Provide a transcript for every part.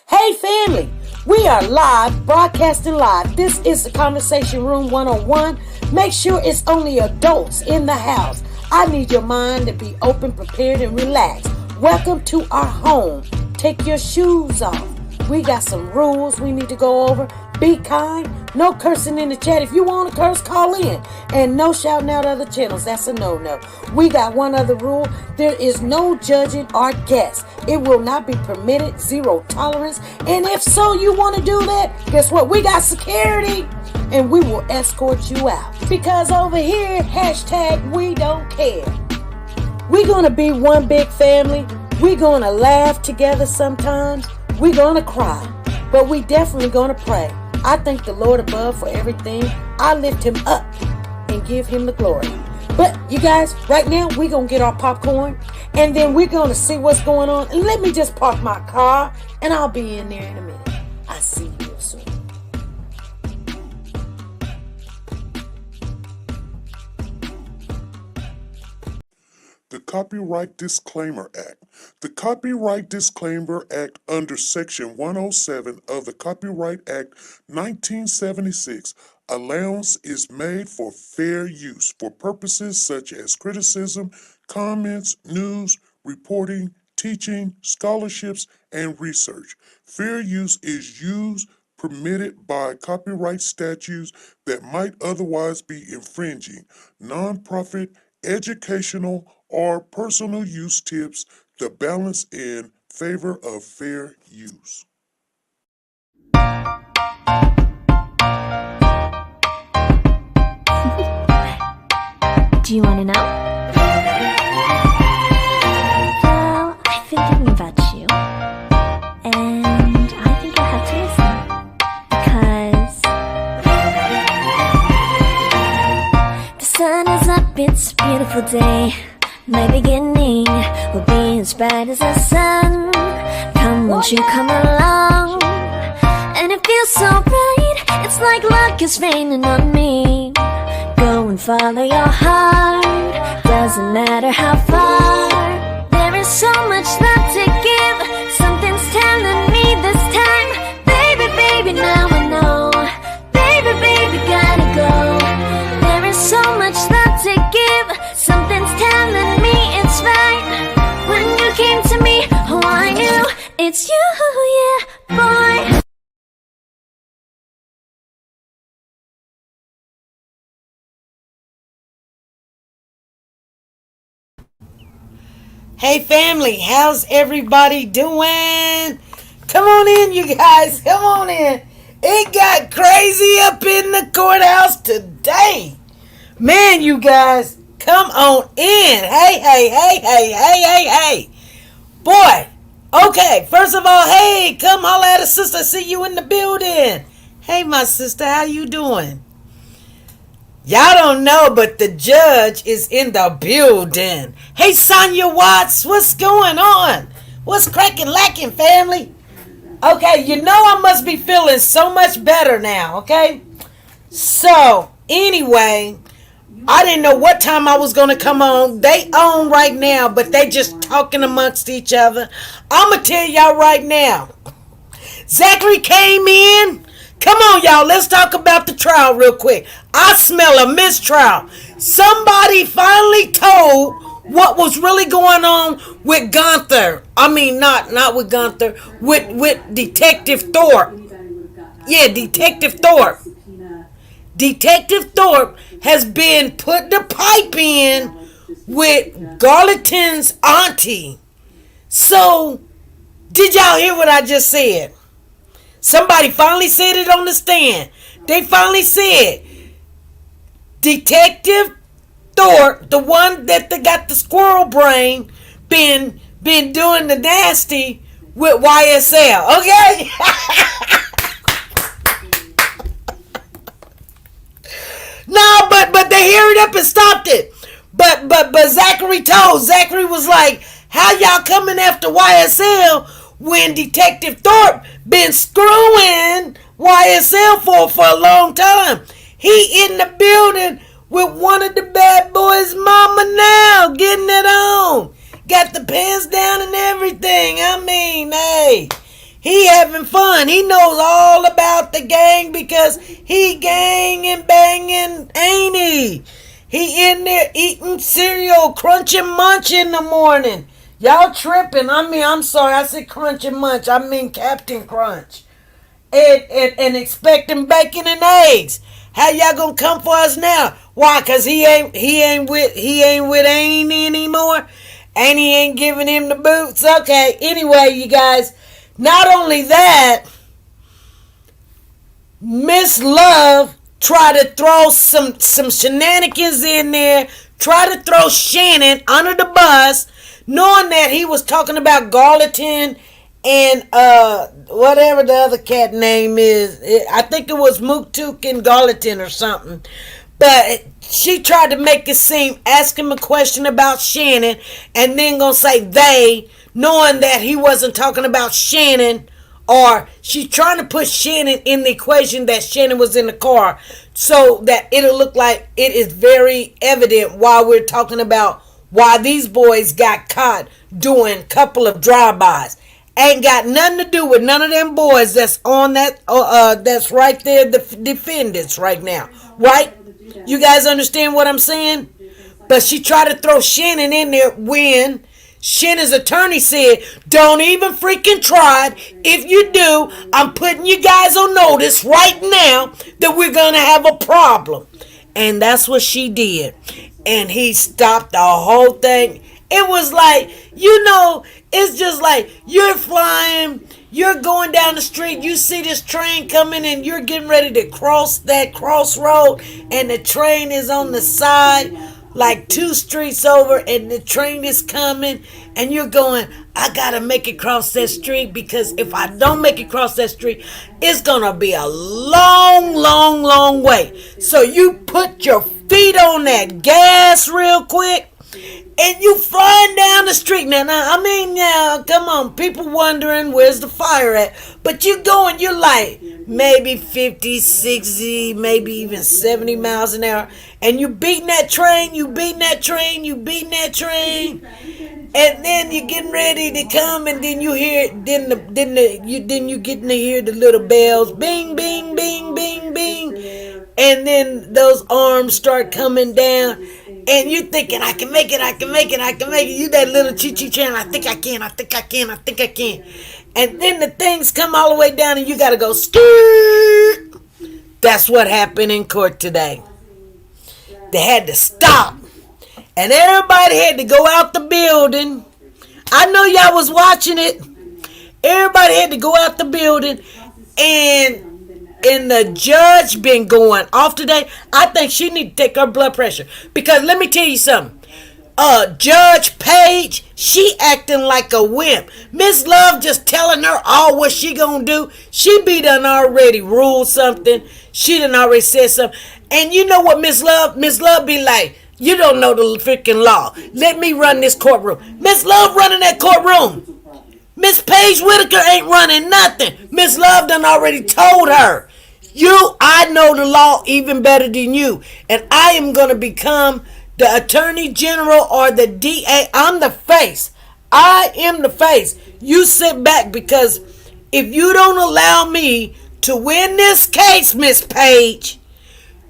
Hey family, we are live, broadcasting live. This is the Conversation Room 101. Make sure it's only adults in the house. I need your mind to be open, prepared, and relaxed. Welcome to our home. Take your shoes off. We got some rules we need to go over. Be kind. No cursing in the chat. If you want to curse, call in. And no shouting out other channels. That's a no-no. We got one other rule. There is no judging our guests. It will not be permitted. Zero tolerance. And if so, you want to do that, guess what? We got security. And we will escort you out. Because over here, hashtag we don't care. We're going to be one big family. We're going to laugh together sometimes. We're going to cry. But we definitely going to pray. I thank the Lord above for everything. I lift him up and give him the glory. But you guys, right now, we're going to get our popcorn. And then we're going to see what's going on. And let me just park my car. And I'll be in there in a minute. I'll see you real soon. The Copyright Disclaimer Act. The Copyright Disclaimer Act under Section 107 of the Copyright Act 1976, allowance is made for fair use for purposes such as criticism, comments, news, reporting, teaching, scholarships, and research. Fair use is used permitted by copyright statutes that might otherwise be infringing. Nonprofit, educational, or personal use tips the balance in favor of fair use. Do you want to know? Well, I've been thinking about you, and I think you'll have to listen, because the sun is up, it's a beautiful day. My beginning will be as bright as the sun. Come, won't you come along? And it feels so bright, it's like luck is raining on me. Go and follow your heart, doesn't matter how far. There is so much love to give, something's telling me this time. Baby, baby, now I know. Baby, baby, gotta go. There is so much love to give, something's telling me it's right. When you came to me, oh I knew it's you, yeah, boy. Hey family, how's everybody doing? Come on in, you guys. Come on in. It got crazy up in the courthouse today. Man, you guys, come on in. Hey. Boy, okay, first of all, hey, come holla at a sister. See you in the building. Hey, my sister, how you doing? Y'all don't know, but the judge is in the building. Hey, Sonia Watts, what's going on? What's cracking, lacking, family? Okay, you know I must be feeling so much better now, okay? So, anyway, I didn't know what time I was going to come on. They on right now, but they just talking amongst each other. I'm going to tell y'all right now. Zachary came in. Come on, y'all. Let's talk about the trial real quick. I smell a mistrial. Somebody finally told what was really going on with Gunther. I mean, not with Gunther. With Detective Thorpe. Yeah, Detective Thorpe. Detective Thorpe has been put the pipe in with Garleton's auntie. So, did y'all hear what I just said? Somebody finally said it on the stand. They finally said Detective Thorpe, the one that got the squirrel brain, been doing the nasty with YSL. Okay? No, but they hurried up and stopped it. But Zachary was like, how y'all coming after YSL when Detective Thorpe been screwing YSL for a long time? He in the building with one of the bad boys' mama now, getting it on. Got the pants down and everything. I mean, hey, he He having fun. He knows all about the gang because he gang and banging, ain't he? He in there eating cereal, crunch and munch in the morning. Y'all tripping. I'm sorry. I said crunch and munch. I mean Captain Crunch. And expecting bacon and eggs. How y'all gonna come for us now? Why? Cause he ain't with Annie anymore. Annie ain't giving him the boots. Okay. Anyway, you guys. Not only that, Miss Love tried to throw some shenanigans in there. Try to throw Shannon under the bus, knowing that he was talking about Garleton and whatever the other cat name is. I think it was Mooktook and Garleton or something. But she tried to make it seem, ask him a question about Shannon, and then gonna say they, knowing that he wasn't talking about Shannon, or she's trying to put Shannon in the equation that Shannon was in the car, so that it'll look like it is very evident while we're talking about why these boys got caught doing a couple of drive-bys. Ain't got nothing to do with none of them boys that's on that that's right there, the defendants right now, right? You guys understand what I'm saying? But she tried to throw Shannon in there when Shannon's attorney said, don't even freaking try it. If you do, I'm putting you guys on notice right now that we're going to have a problem. And that's what she did. And he stopped the whole thing. It was like, it's just like you're flying, you're going down the street, you see this train coming and you're getting ready to cross that crossroad and the train is on the side like 2 streets over and the train is coming and you're going, I gotta make it cross that street because if I don't make it cross that street, it's gonna be a long, long, long way. So you put your feet on that gas real quick and you flying down the street. Now, come on, people wondering where's the fire at. But you're like maybe 50, 60, maybe even 70 miles an hour. And you beating that train. And then you're getting ready to come and then you hear, then you getting to hear the little bells. Bing, bing, bing, bing, bing. And then those arms start coming down. And you thinking, I can make it. You that little choo-choo train, I think I can. And then the things come all the way down and you got to go skirt. That's what happened in court today. They had to stop. And everybody had to go out the building. I know y'all was watching it. Everybody had to go out the building. And the judge been going off today. I think she need to take her blood pressure. Because let me tell you something. Judge Page, she acting like a wimp. Miss Love just telling her all what she gonna do. She be done already ruled something. She done already said something. And you know what Miss Love? Miss Love be like, you don't know the freaking law. Let me run this courtroom. Miss Love running that courtroom. Miss Paige Whitaker ain't running nothing. Miss Love done already told her, I know the law even better than you. And I am going to become the Attorney General or the DA. I'm the face. I am the face. You sit back because if you don't allow me to win this case, Miss Page,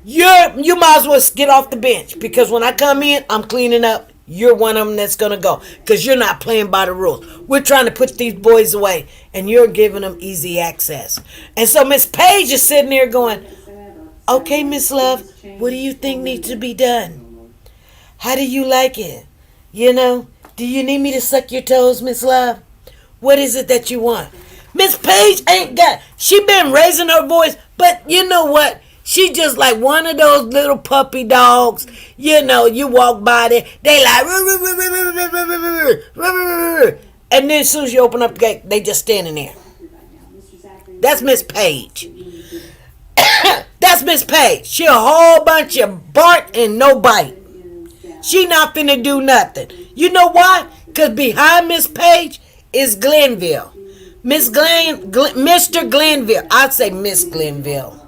you might as well get off the bench. Because when I come in, I'm cleaning up. You're one of them that's going to go. Because you're not playing by the rules. We're trying to put these boys away. And you're giving them easy access. And so Miss Page is sitting there going, okay, Miss Love, what do you think needs to be done? How do you like it? Do you need me to suck your toes, Miss Love? What is it that you want? Miss Page she been raising her voice. But you know what? She just like one of those little puppy dogs. You walk by there, they like, and then as soon as you open up the gate, they just standing there. That's Miss Page. That's Miss Page. She a whole bunch of bark and no bite. She not finna do nothing. You know why? Because behind Miss Page is Glenville. Mr. Glenville. I'd say Miss Glenville.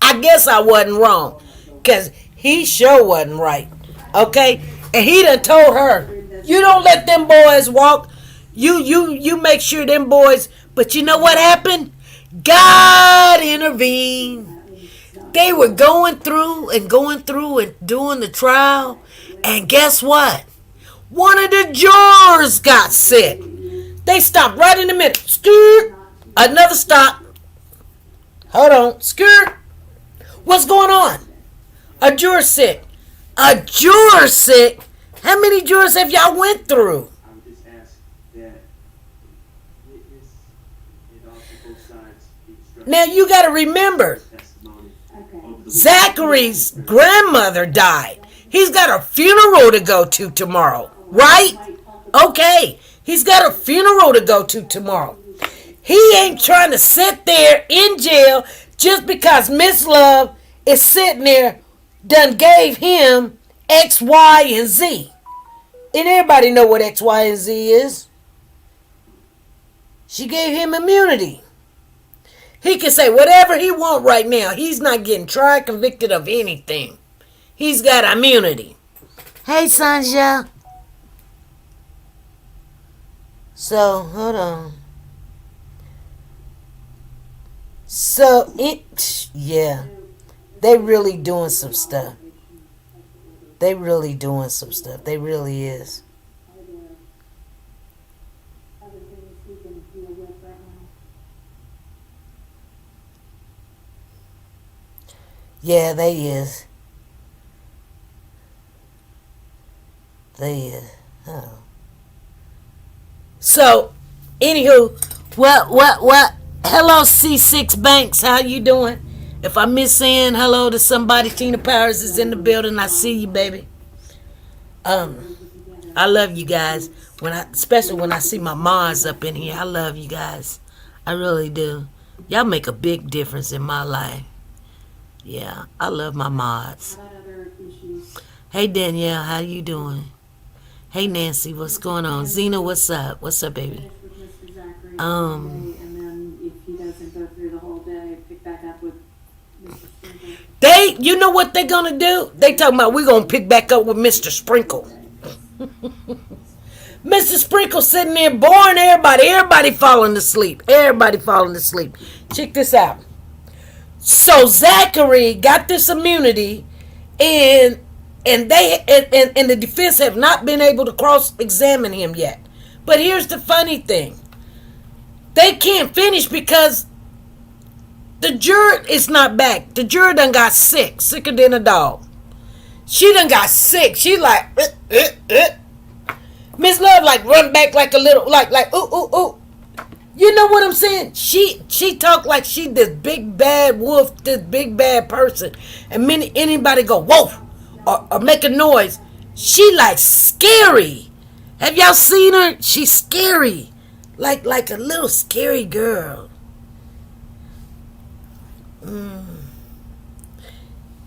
I guess I wasn't wrong. Because he sure wasn't right. Okay? And he done told her, you don't let them boys walk. You make sure them boys But you know what happened? God intervened. They were going through and doing the trial. And guess what? One of the jurors got sick. They stopped right in the middle. Skirt. Another stop. Hold on. Skirt. What's going on? A juror sick. A juror sick? How many jurors have y'all went through? I would just ask that it also both sides be structured Now you got to remember, testimony. Zachary's grandmother died. He's got a funeral to go to tomorrow, right? Okay, he's got a funeral to go to tomorrow. He ain't trying to sit there in jail just because Miss Love is sitting there done gave him X, Y, and Z. And everybody know what X, Y, and Z is. She gave him immunity. He can say whatever he want right now. He's not getting tried, convicted of anything. He's got immunity. Hey, Sanja. So, hold on. So, yeah. They really doing some stuff. They really doing some stuff. They really is. Yeah, they is. They is. Oh. So, anywho, what? Hello, C6 Banks. How you doing? If I miss saying hello to somebody, Tina Powers is in the building. I see you, baby. I love you guys. Especially when I see my moms up in here. I love you guys. I really do. Y'all make a big difference in my life. Yeah, I love my mods. Hey Danielle, how you doing? Hey Nancy, what's going on? Zena, what's up? What's up, baby? And then if he doesn't go through the whole day, pick back up with Mr. Sprinkle. You know what they're gonna do? They talking about we're gonna pick back up with Mr. Sprinkle. Mr. Sprinkle sitting there boring everybody. Everybody falling asleep. Everybody falling asleep. Check this out. So Zachary got this immunity, and the defense have not been able to cross-examine him yet. But here's the funny thing. They can't finish because the juror is not back. The juror done got sick. Sicker than a dog. She done got sick. She like, Miss Love like run back like a little, like, ooh. You know what I'm saying? She talk like she this big bad wolf, this big bad person. And anybody go, whoa, or make a noise. She like scary. Have y'all seen her? She's scary. Like a little scary girl.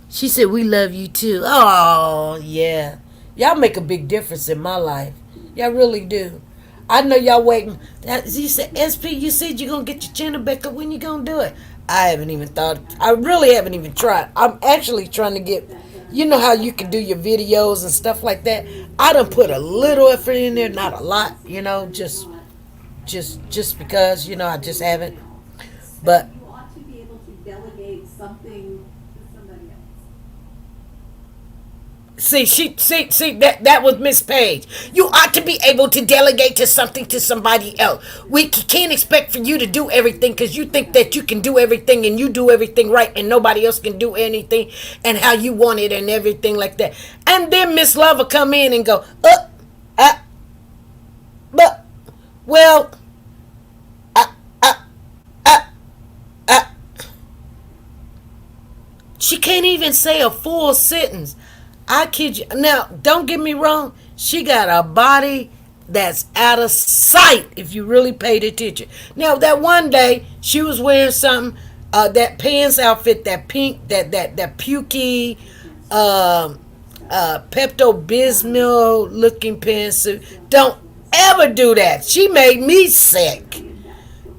She said, we love you too. Oh, yeah. Y'all make a big difference in my life. Y'all really do. I know y'all waiting. You said, SP, you said you're going to get your channel back up. When you going to do it? I haven't even thought. I really haven't even tried. I'm actually trying to get, you know how you can do your videos and stuff like that? I done put a little effort in there, not a lot, you know, just because, you know, I just haven't. But You ought to be able to delegate something to somebody else. See, that was Miss Page. You ought to be able to delegate to something to somebody else. We can't expect for you to do everything because you think that you can do everything and you do everything right and nobody else can do anything and how you want it and everything like that. And then Miss Love will come in and go, but, well, she can't even say a full sentence. I kid you. Now, don't get me wrong. She got a body that's out of sight if you really paid attention. Now, that one day, she was wearing something, that pants outfit, that pink, that pukey, Pepto-Bismol looking pantsuit. Don't ever do that. She made me sick.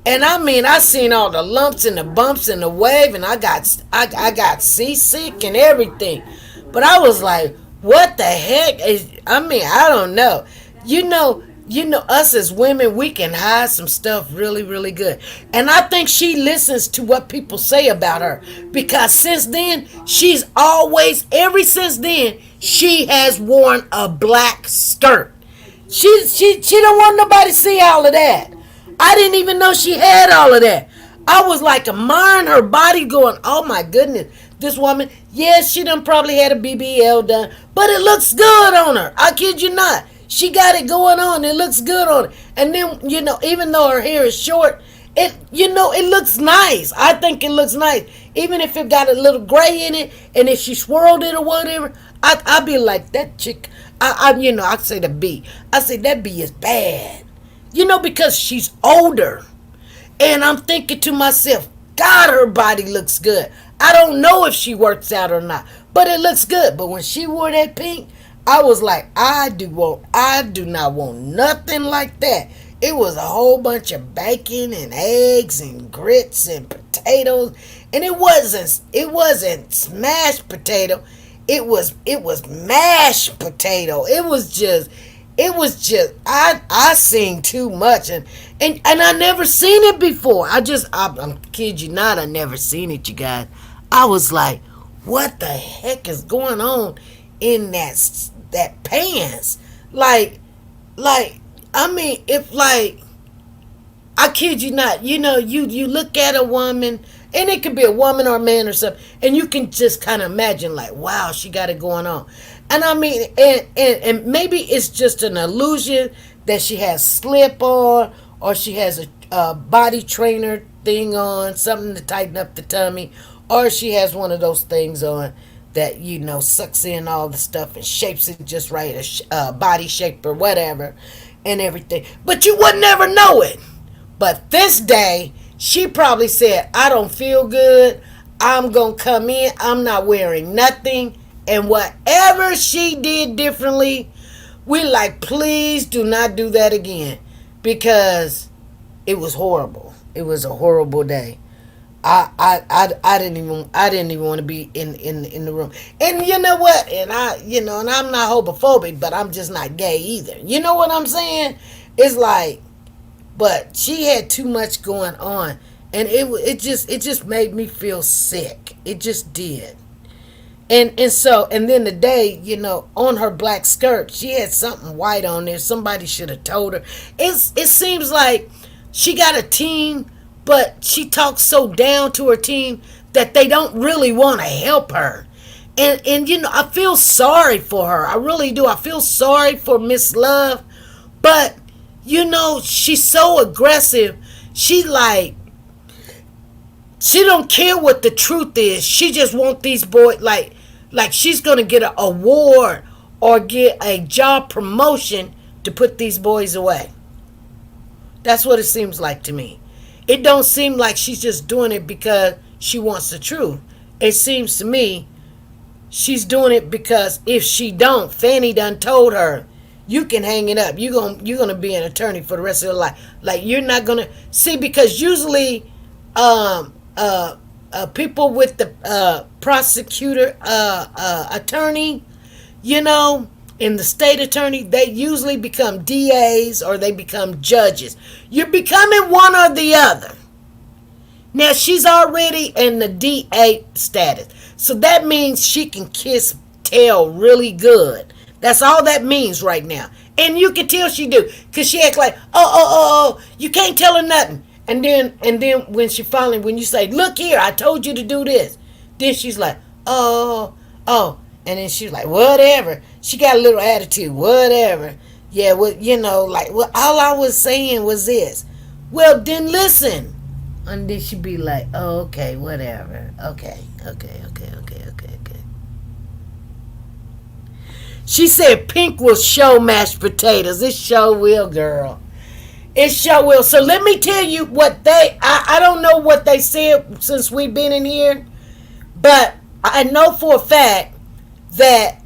And I mean, I seen all the lumps and the bumps and the wave, and I got seasick and everything. But I was like, what the heck? I don't know. You know, you know, us as women, we can hide some stuff really, really good. And I think she listens to what people say about her, because since then, she's always, ever since then, she has worn a black skirt. She don't want nobody to see all of that. I didn't even know she had all of that. I was like admiring her body, going, oh my goodness, this woman, yes, she done probably had a BBL done, but it looks good on her. I kid you not. She got it going on. It looks good on her. And then, you know, even though her hair is short, it, you know, it looks nice. I think it looks nice. Even if it got a little gray in it, and if she swirled it or whatever, I'd be like, that chick, you know, I say the B. I say that B is bad. You know, because she's older. And I'm thinking to myself, God, her body looks good. I don't know if she works out or not, but it looks good. But when she wore that pink, I was like, I do not want nothing like that. It was a whole bunch of bacon and eggs and grits and potatoes, and it wasn't smashed potato. It was mashed potato. It was just I seen too much, and I never seen it before. I'm kid you not, I never seen it, you guys. I was like, what the heck is going on in that pants? Like I mean, if like, I kid you not, you know, you look at a woman, and it could be a woman or a man or something, and you can just kind of imagine like, wow, she got it going on. And I mean, and maybe it's just an illusion that she has slip on, or she has a body trainer thing on, something to tighten up the tummy, or she has one of those things on that, you know, sucks in all the stuff and shapes it just right, a body shape or whatever, and everything. But you would never know it. But this day, she probably said, I don't feel good. I'm going to come in. I'm not wearing nothing. And whatever she did differently, we like, please do not do that again. Because it was horrible. It was a horrible day. I didn't even want to be in the room. And you know what? And and I'm not homophobic, but I'm just not gay either. You know what I'm saying? It's like, but she had too much going on, and it just made me feel sick. It just did. And then the day, you know, on her black skirt, she had something white on there. Somebody should have told her. It seems like she got a team, but she talks so down to her team that they don't really want to help her. And you know, I feel sorry for her. I really do. I feel sorry for Miss Love. But, you know, she's so aggressive. She don't care what the truth is. She just want these boys, like she's going to get an award or get a job promotion to put these boys away. That's what it seems like to me. It don't seem like she's just doing it because she wants the truth. It seems to me she's doing it because if she don't, Fanny done told her, you can hang it up. You're gonna be an attorney for the rest of your life. Like, you're not gonna see, because usually people with the prosecutor attorney, you know, in the state attorney, they usually become DAs or they become judges. You're becoming one or the other. Now, she's already in the DA status, so that means she can kiss tail really good. That's all that means right now. And you can tell she do, because she act like, oh, you can't tell her nothing. And then when you say, look here, I told you to do this, then she's like, oh. And then she's like, whatever. She got a little attitude, whatever. Yeah, well, you know, like, well, all I was saying was this. Well, then listen. And then she'd be like, oh, okay, whatever. Okay. She said pink will show mashed potatoes. It sure will, girl. It sure will. So let me tell you what I don't know what they said since we've been in here, but I know for a fact that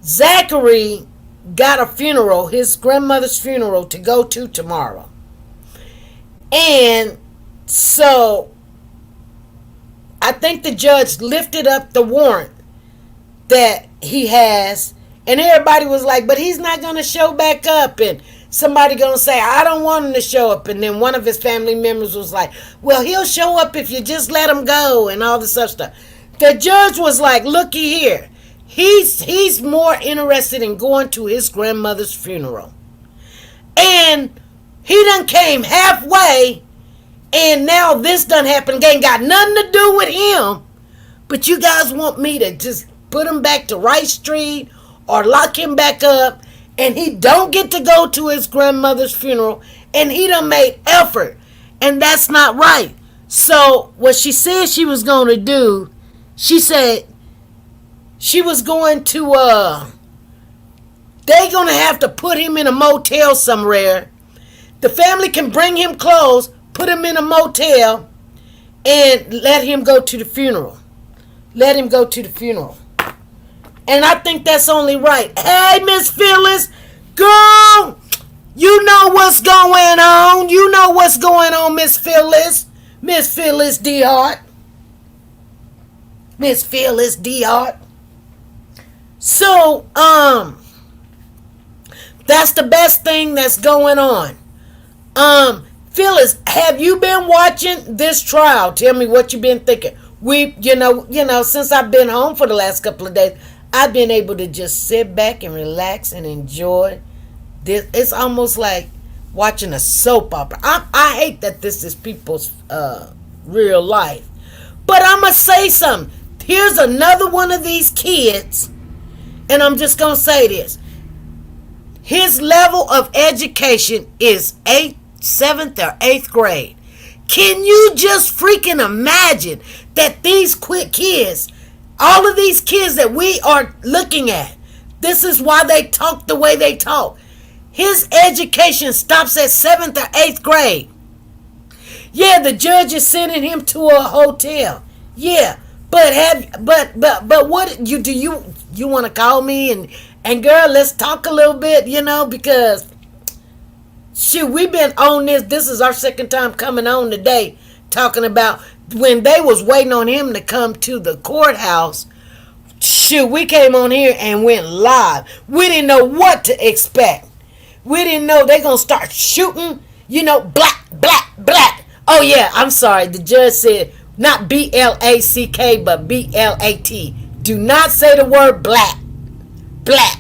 Zachary got a funeral, his grandmother's funeral, to go to tomorrow. And so I think the judge lifted up the warrant that he has, And everybody was like, but he's not going to show back up. And somebody going to say, I don't want him to show up. And then one of his family members was like, well, he'll show up if you just let him go and all this other stuff. The judge was like, looky here. He's more interested in going to his grandmother's funeral. And he done came halfway. And now this done happened. Ain't got nothing to do with him. But you guys want me to just put him back to Rice Street or lock him back up, and he don't get to go to his grandmother's funeral, and he done made effort, and that's not right. So what she said she was going to do, she said she was going to, they going to have to put him in a motel somewhere. The family can bring him clothes, put him in a motel, and let him go to the funeral. Let him go to the funeral. And I think that's only right. Hey, Miss Phyllis, girl, you know what's going on. You know what's going on, Miss Phyllis. Miss Phyllis D. Miss Phyllis D. So, that's the best thing that's going on. Phyllis, have you been watching this trial? Tell me what you've been thinking. You know, since I've been home for the last couple of days, I've been able to just sit back and relax and enjoy this. It's almost like watching a soap opera. I hate that this is people's real life. But I'm going to say something. Here's another one of these kids, and I'm just going to say this. His level of education is 7th or 8th grade. Can you just freaking imagine that these kids, all of these kids that we are looking at, this is why they talk the way they talk. His education stops at 7th or 8th grade. Yeah, the judge is sending him to a hotel. Yeah, but what you want to call me and girl, let's talk a little bit, because shoot, we've been on this. This is our second time coming on today, talking about when they was waiting on him to come to the courthouse. Shoot, we came on here and went live. We didn't know what to expect. We didn't know they gonna start shooting, black, black, black. Oh yeah, I'm sorry. The judge said not B-L-A-C-K, but B-L-A-T. Do not say the word black. Black.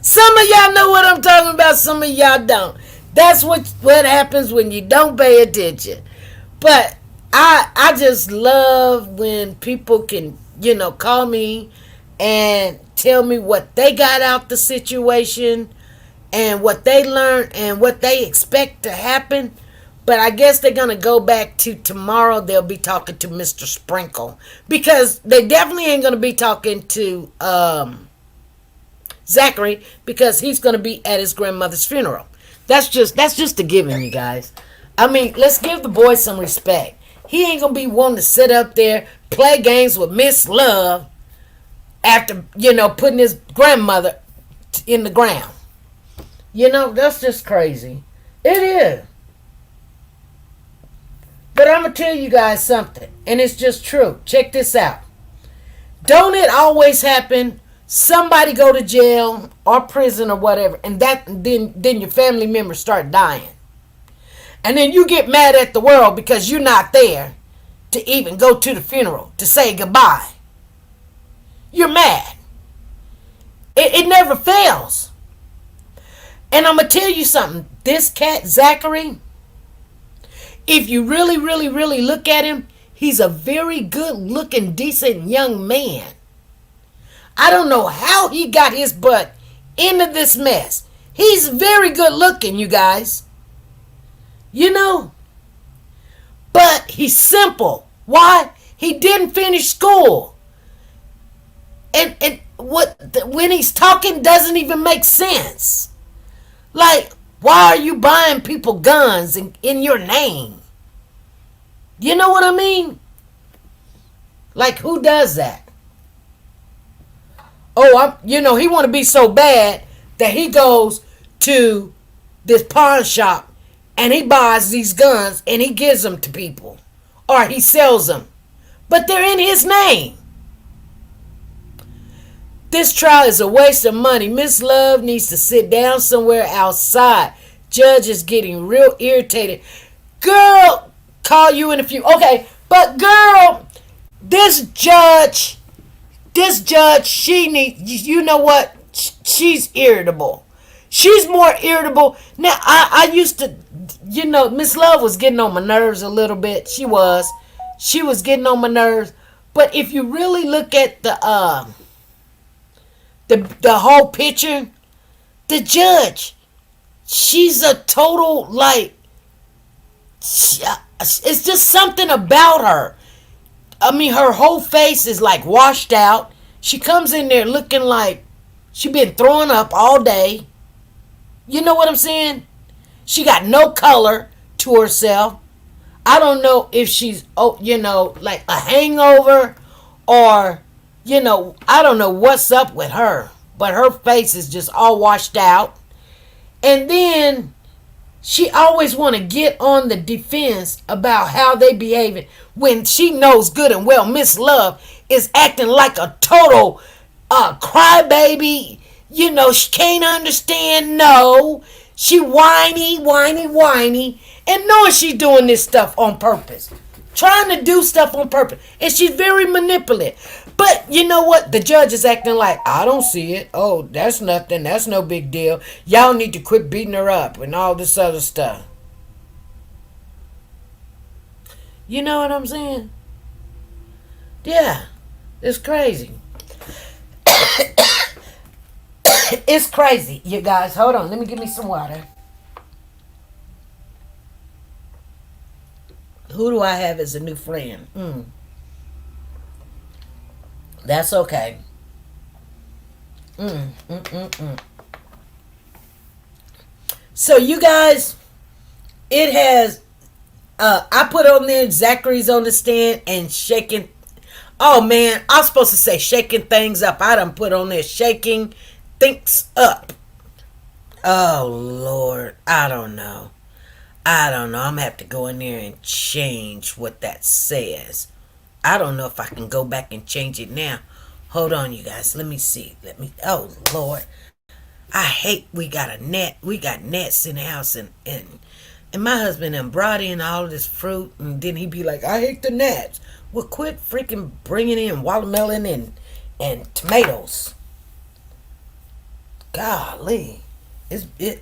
Some of y'all know what I'm talking about. Some of y'all don't. That's what happens when you don't pay attention. But I just love when people can, call me and tell me what they got out the situation and what they learned and what they expect to happen. But I guess they're going to go back to tomorrow. They'll be talking to Mr. Sprinkle. Because they definitely ain't going to be talking to Zachary, because he's going to be at his grandmother's funeral. That's just a given, you guys. I mean, let's give the boy some respect. He ain't going to be wanting to sit up there, play games with Miss Love after, putting his grandmother in the ground. That's just crazy. It is. But I'm going to tell you guys something, and it's just true. Check this out. Don't it always happen? Somebody go to jail or prison or whatever, and then your family members start dying. And then you get mad at the world because you're not there to even go to the funeral to say goodbye. You're mad. It never fails. And I'm going to tell you something. This cat, Zachary, if you really, really, really look at him, he's a very good-looking, decent young man. I don't know how he got his butt into this mess. He's very good looking, you guys. But he's simple. Why? He didn't finish school. And when he's talking doesn't even make sense. Like, why are you buying people guns in your name? You know what I mean? Like, who does that? Oh, he want to be so bad that he goes to this pawn shop and he buys these guns and he gives them to people. Or he sells them. but they're in his name. This trial is a waste of money. Miss Love needs to sit down somewhere outside. Judge is getting real irritated. Girl, call you in a few. Okay, but girl, this judge, she needs, you know what? She's irritable. She's more irritable. Now, I used to, Miss Love was getting on my nerves a little bit. She was getting on my nerves. But if you really look at the whole picture, the judge, she's a total, like, it's just something about her. I mean, her whole face is like washed out. She comes in there looking like she been throwing up all day. You know what I'm saying? She got no color to herself. I don't know if she's, like a hangover or, I don't know what's up with her. But her face is just all washed out. And then she always want to get on the defense about how they behaving when she knows good and well Miss Love is acting like a total crybaby. She can't understand. No, she whiny, and knowing she's doing this stuff on purpose, trying to do stuff on purpose, and she's very manipulative. But you know what? The judge is acting like, I don't see it. Oh, that's nothing. That's no big deal. Y'all need to quit beating her up and all this other stuff. You know what I'm saying? Yeah, it's crazy. It's crazy, you guys. Hold on. Let me give me some water. Who do I have as a new friend? That's okay. So you guys, it has, I put on there Zachary's on the stand and shaking. Oh man, I was supposed to say shaking things up. I done put on there shaking things up. Oh Lord, I don't know. I'm gonna have to go in there and change what that says. I don't know if I can go back and change it now. Hold on, you guys. Let me see. Oh Lord, I hate we got a net. We got nets in the house, and my husband and brought in all of this fruit, and then he be like, I hate the gnats. Well, quit freaking bringing in watermelon and tomatoes. Golly,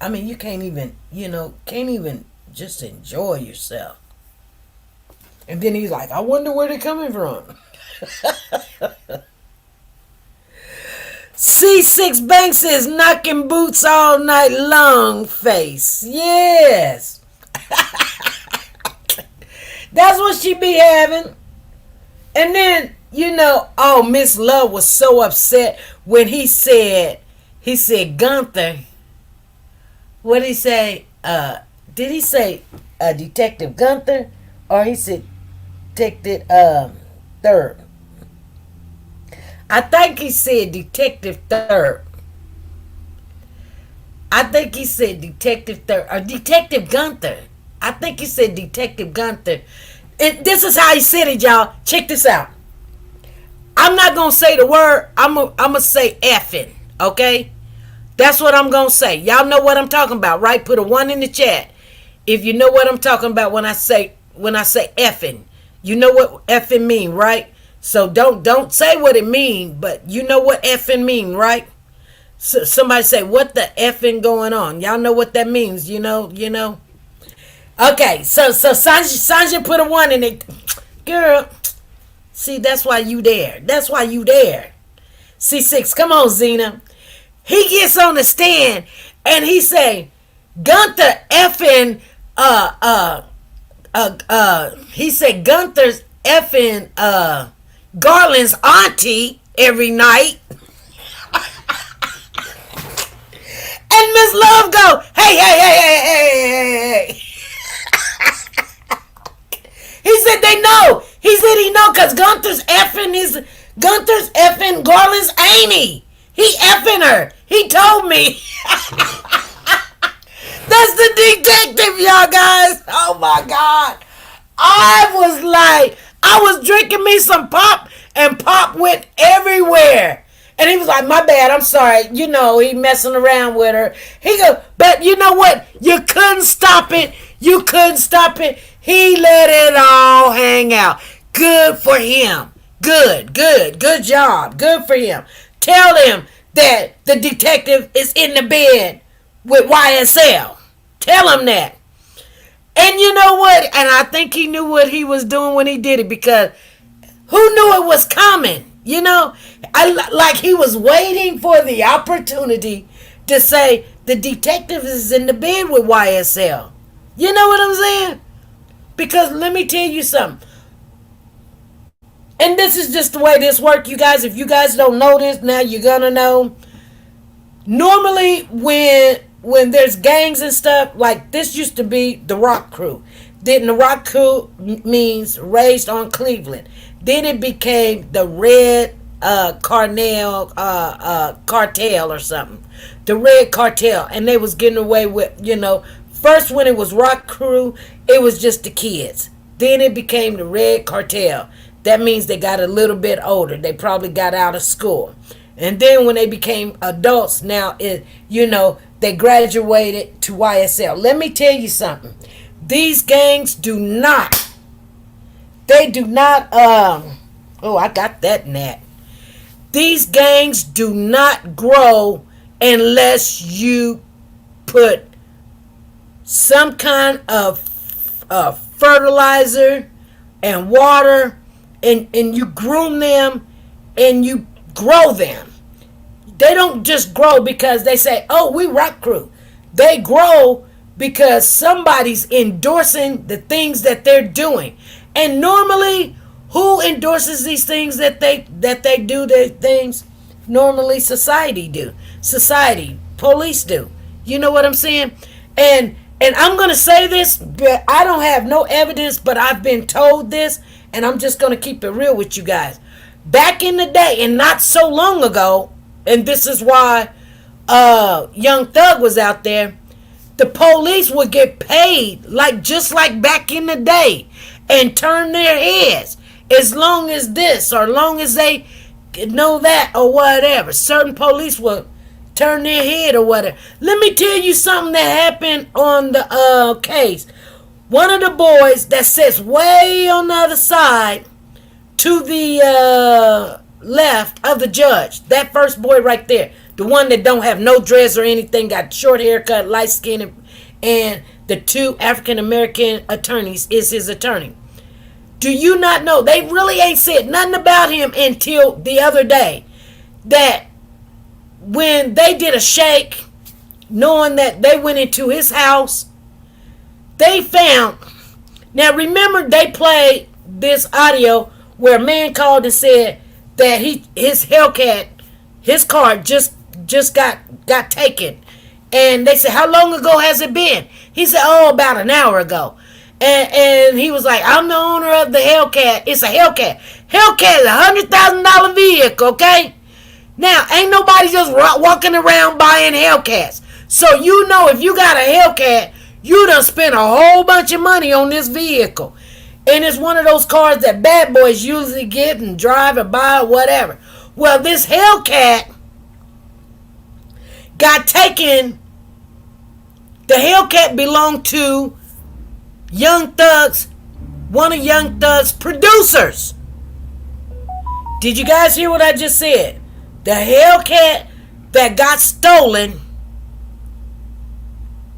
I mean, you can't even just enjoy yourself. And then he's like, I wonder where they're coming from. C6 Bank says knocking boots all night long face. Yes. That's what she be having. And then, Miss Love was so upset when he said Gunther. What did he say? Did he say Detective Gunther? Or he said Detective Third? I think he said Detective Third. I think he said Detective Third. Or Detective Gunther. I think he said Detective Gunther. This is how he said it, y'all. Check this out. I'm not going to say the word. I'm going to say effing. Okay? That's what I'm going to say. Y'all know what I'm talking about, right? Put a 1 in the chat if you know what I'm talking about when I say effing. You know what effing mean, right? So don't say what it mean, but you know what effing mean, right? So somebody say, what the effing going on? Y'all know what that means, you know? Okay, so Sanja put a 1 in it. Girl, see, that's why you there. C6, come on, Zena. He gets on the stand and he say, Gunther effing, he said Gunther's effing, Garland's auntie every night. And Miss Love go, hey. He said they know. He said he know because Gunther's effing Garland's auntie. He effing her. He told me. That's the detective, y'all guys. Oh my God. I I was drinking me some pop, and pop went everywhere. And he was like, my bad, I'm sorry. You know, he messing around with her. He go, but you know what? You couldn't stop it. You couldn't stop it. He let it all hang out. Good for him. Good job. Good for him. Tell him that the detective is in the bed with YSL. Tell him that. And you know what? And I think he knew what he was doing when he did it, because who knew it was coming? You know, like he was waiting for the opportunity to say the detective is in the bed with YSL. You know what I'm saying? Because let me tell you something. And this is just the way this works, you guys. If you guys don't know this, now you're gonna know. Normally, when there's gangs and stuff, like this used to be the rock crew. Then the rock crew means raised on Cleveland. Then it became the Red Cartel or something. The Red Cartel. And they was getting away with, you know, first when it was rock crew, it was just the kids. Then it became the Red Cartel. That means they got a little bit older. They probably got out of school. And then when they became adults, now they graduated to YSL. Let me tell you something. These gangs do not. I got that Nat. These gangs do not grow unless you put some kind of fertilizer and water, and you groom them and you grow them. They don't just grow because they say, oh, we rock crew. They grow because somebody's endorsing the things that they're doing. And normally, who endorses these things that they do their things? Normally society do. Society, police do. You know what I'm saying? And I'm going to say this, but I don't have no evidence, but I've been told this, and I'm just going to keep it real with you guys. Back in the day, and not so long ago, and this is why Young Thug was out there, the police would get paid just like back in the day and turn their heads as long as this or long as they know that or whatever. Certain police will turn their head or whatever. Let me tell you something that happened on the case. One of the boys that sits way on the other side to the left of the judge, that first boy right there, the one that don't have no dreads or anything, got short haircut, light skin, and the two African American attorneys is his attorney. Do you not know? They really ain't said nothing about him until the other day. That when they did a shake, knowing that they went into his house, they found. Now remember, they played this audio where a man called and said that his Hellcat, his car just got taken. And they said, how long ago has it been? He said, oh, about an hour ago. And he was like, I'm the owner of the Hellcat. It's a Hellcat. Hellcat is a $100,000 vehicle, okay? Now, ain't nobody just walking around buying Hellcats. So you know if you got a Hellcat, you done spent a whole bunch of money on this vehicle. And it's one of those cars that bad boys usually get and drive or buy or whatever. Well, this Hellcat got taken. The Hellcat belonged to Young Thug's, one of Young Thug's producers. Did you guys hear what I just said? The Hellcat that got stolen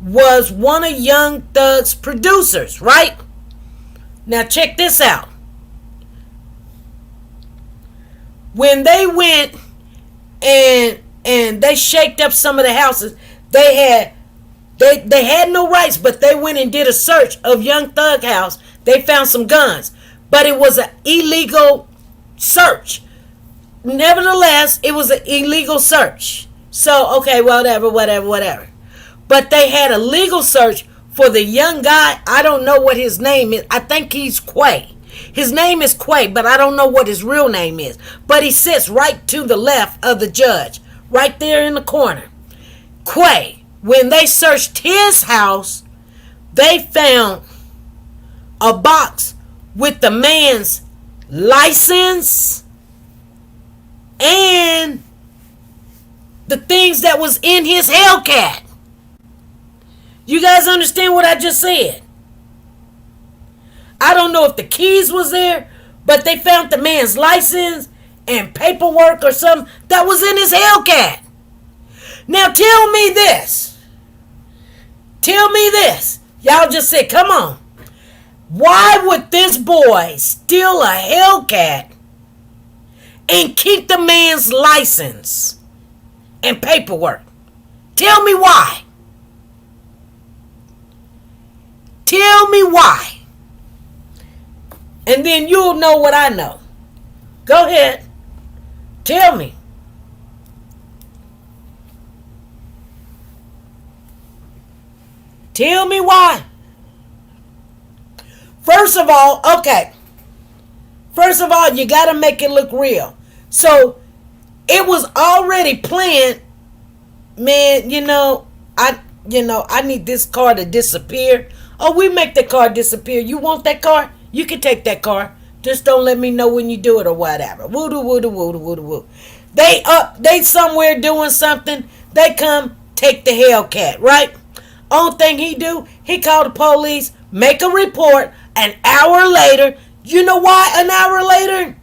was one of Young Thug's producers, right? Now check this out. When they went and they shaked up some of the houses, they had no rights, but they went and did a search of Young Thug house. They found some guns, but it was an illegal search. Nevertheless, it was an illegal search. So, okay, whatever. But they had a legal search for the young guy. I don't know what his name is. I think he's Quay. His name is Quay, but I don't know what his real name is. But he sits right to the left of the judge, right there in the corner. Quay. When they searched his house, they found a box with the man's license, and the things that was in his Hellcat. You guys understand what I just said? I don't know if the keys was there, but they found the man's license and paperwork or something that was in his Hellcat. Now tell me this. Tell me this. Y'all just said, come on. Why would this boy steal a Hellcat and keep the man's license and paperwork? Tell me why. Tell me why. And then you'll know what I know. Go ahead. Tell me. Tell me why. First of all, okay. First of all, you got to make it look real. So, it was already planned. Man, I need this car to disappear. Oh, we make the car disappear. You want that car? You can take that car. Just don't let me know when you do it or whatever. Woo-doo, woo-doo, woo-doo, woo-doo, woo. They somewhere doing something. They come take the Hellcat, right? Only thing he do, he call the police, make a report. An hour later, you know why an hour later?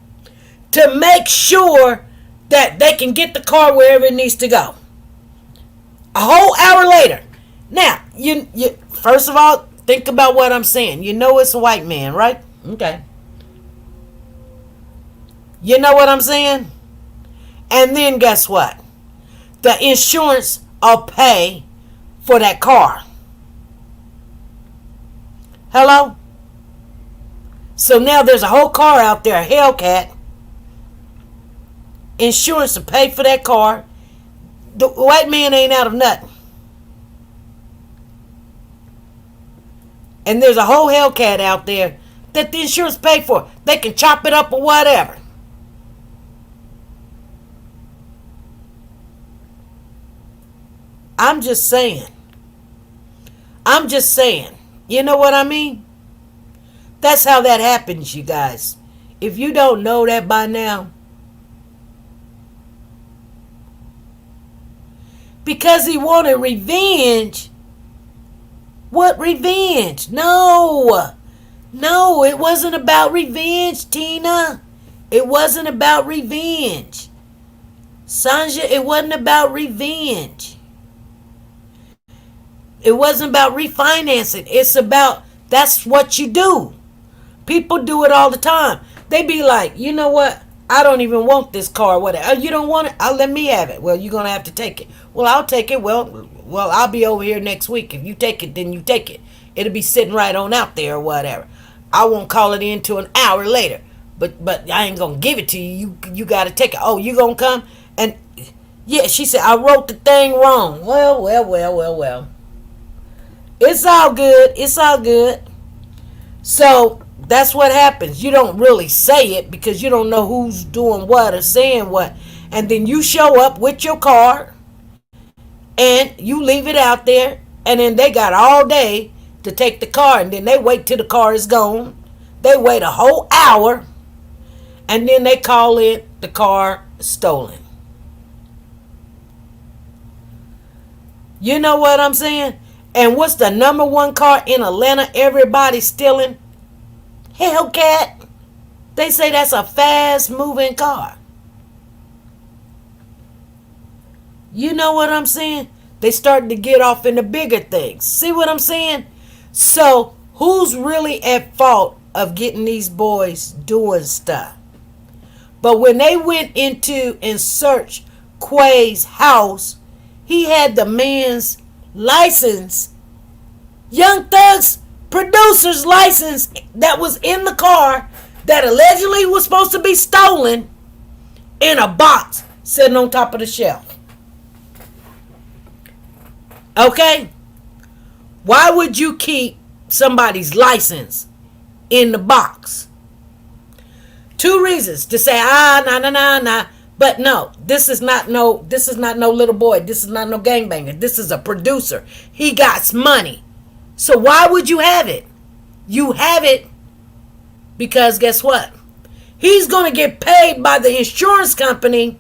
To make sure that they can get the car wherever it needs to go. A whole hour later. Now, you first of all, think about what I'm saying. You know it's a white man, right? Okay. You know what I'm saying? And then guess what? The insurance will pay for that car. Hello? So now there's a whole car out there, a Hellcat. Insurance to pay for that car. The white man ain't out of nothing. And there's a whole Hellcat out there that the insurance pay for. They can chop it up or whatever. I'm just saying. You know what I mean? That's how that happens, you guys. If you don't know that by now. Because he wanted revenge. What revenge? No, it wasn't about revenge, Tina. It wasn't about revenge. Sanja, it wasn't about revenge. It wasn't about refinancing. It's about, that's what you do. People do it all the time. They be like, you know what? I don't even want this car. Whatever. Oh, you don't want it? Let me have it. Well, you're going to have to take it. Well, I'll take it. Well, I'll be over here next week. If you take it, then you take it. It'll be sitting right on out there or whatever. I won't call it in till an hour later. But I ain't going to give it to you. You got to take it. Oh, you going to come? And yeah, she said, I wrote the thing wrong. Well. It's all good. So that's what happens. You don't really say it because you don't know who's doing what or saying what. And then you show up with your car and you leave it out there. And then they got all day to take the car. And then they wait till the car is gone. They wait a whole hour. And then they call it the car stolen. You know what I'm saying? And what's the number one car in Atlanta everybody's stealing? Hellcat. They say that's a fast moving car. You know what I'm saying? They starting to get off into bigger things. See what I'm saying? So who's really at fault of getting these boys doing stuff? But when they went into and searched Quay's house, he had the man's license, Young Thug's producer's license that was in the car that allegedly was supposed to be stolen in a box sitting on top of the shelf. Okay? Why would you keep somebody's license in the box? Two reasons to say, nah. But no, this is not no little boy. This is not no gangbanger. This is a producer. He got money. So why would you have it? You have it because guess what? he's going to get paid by the insurance company.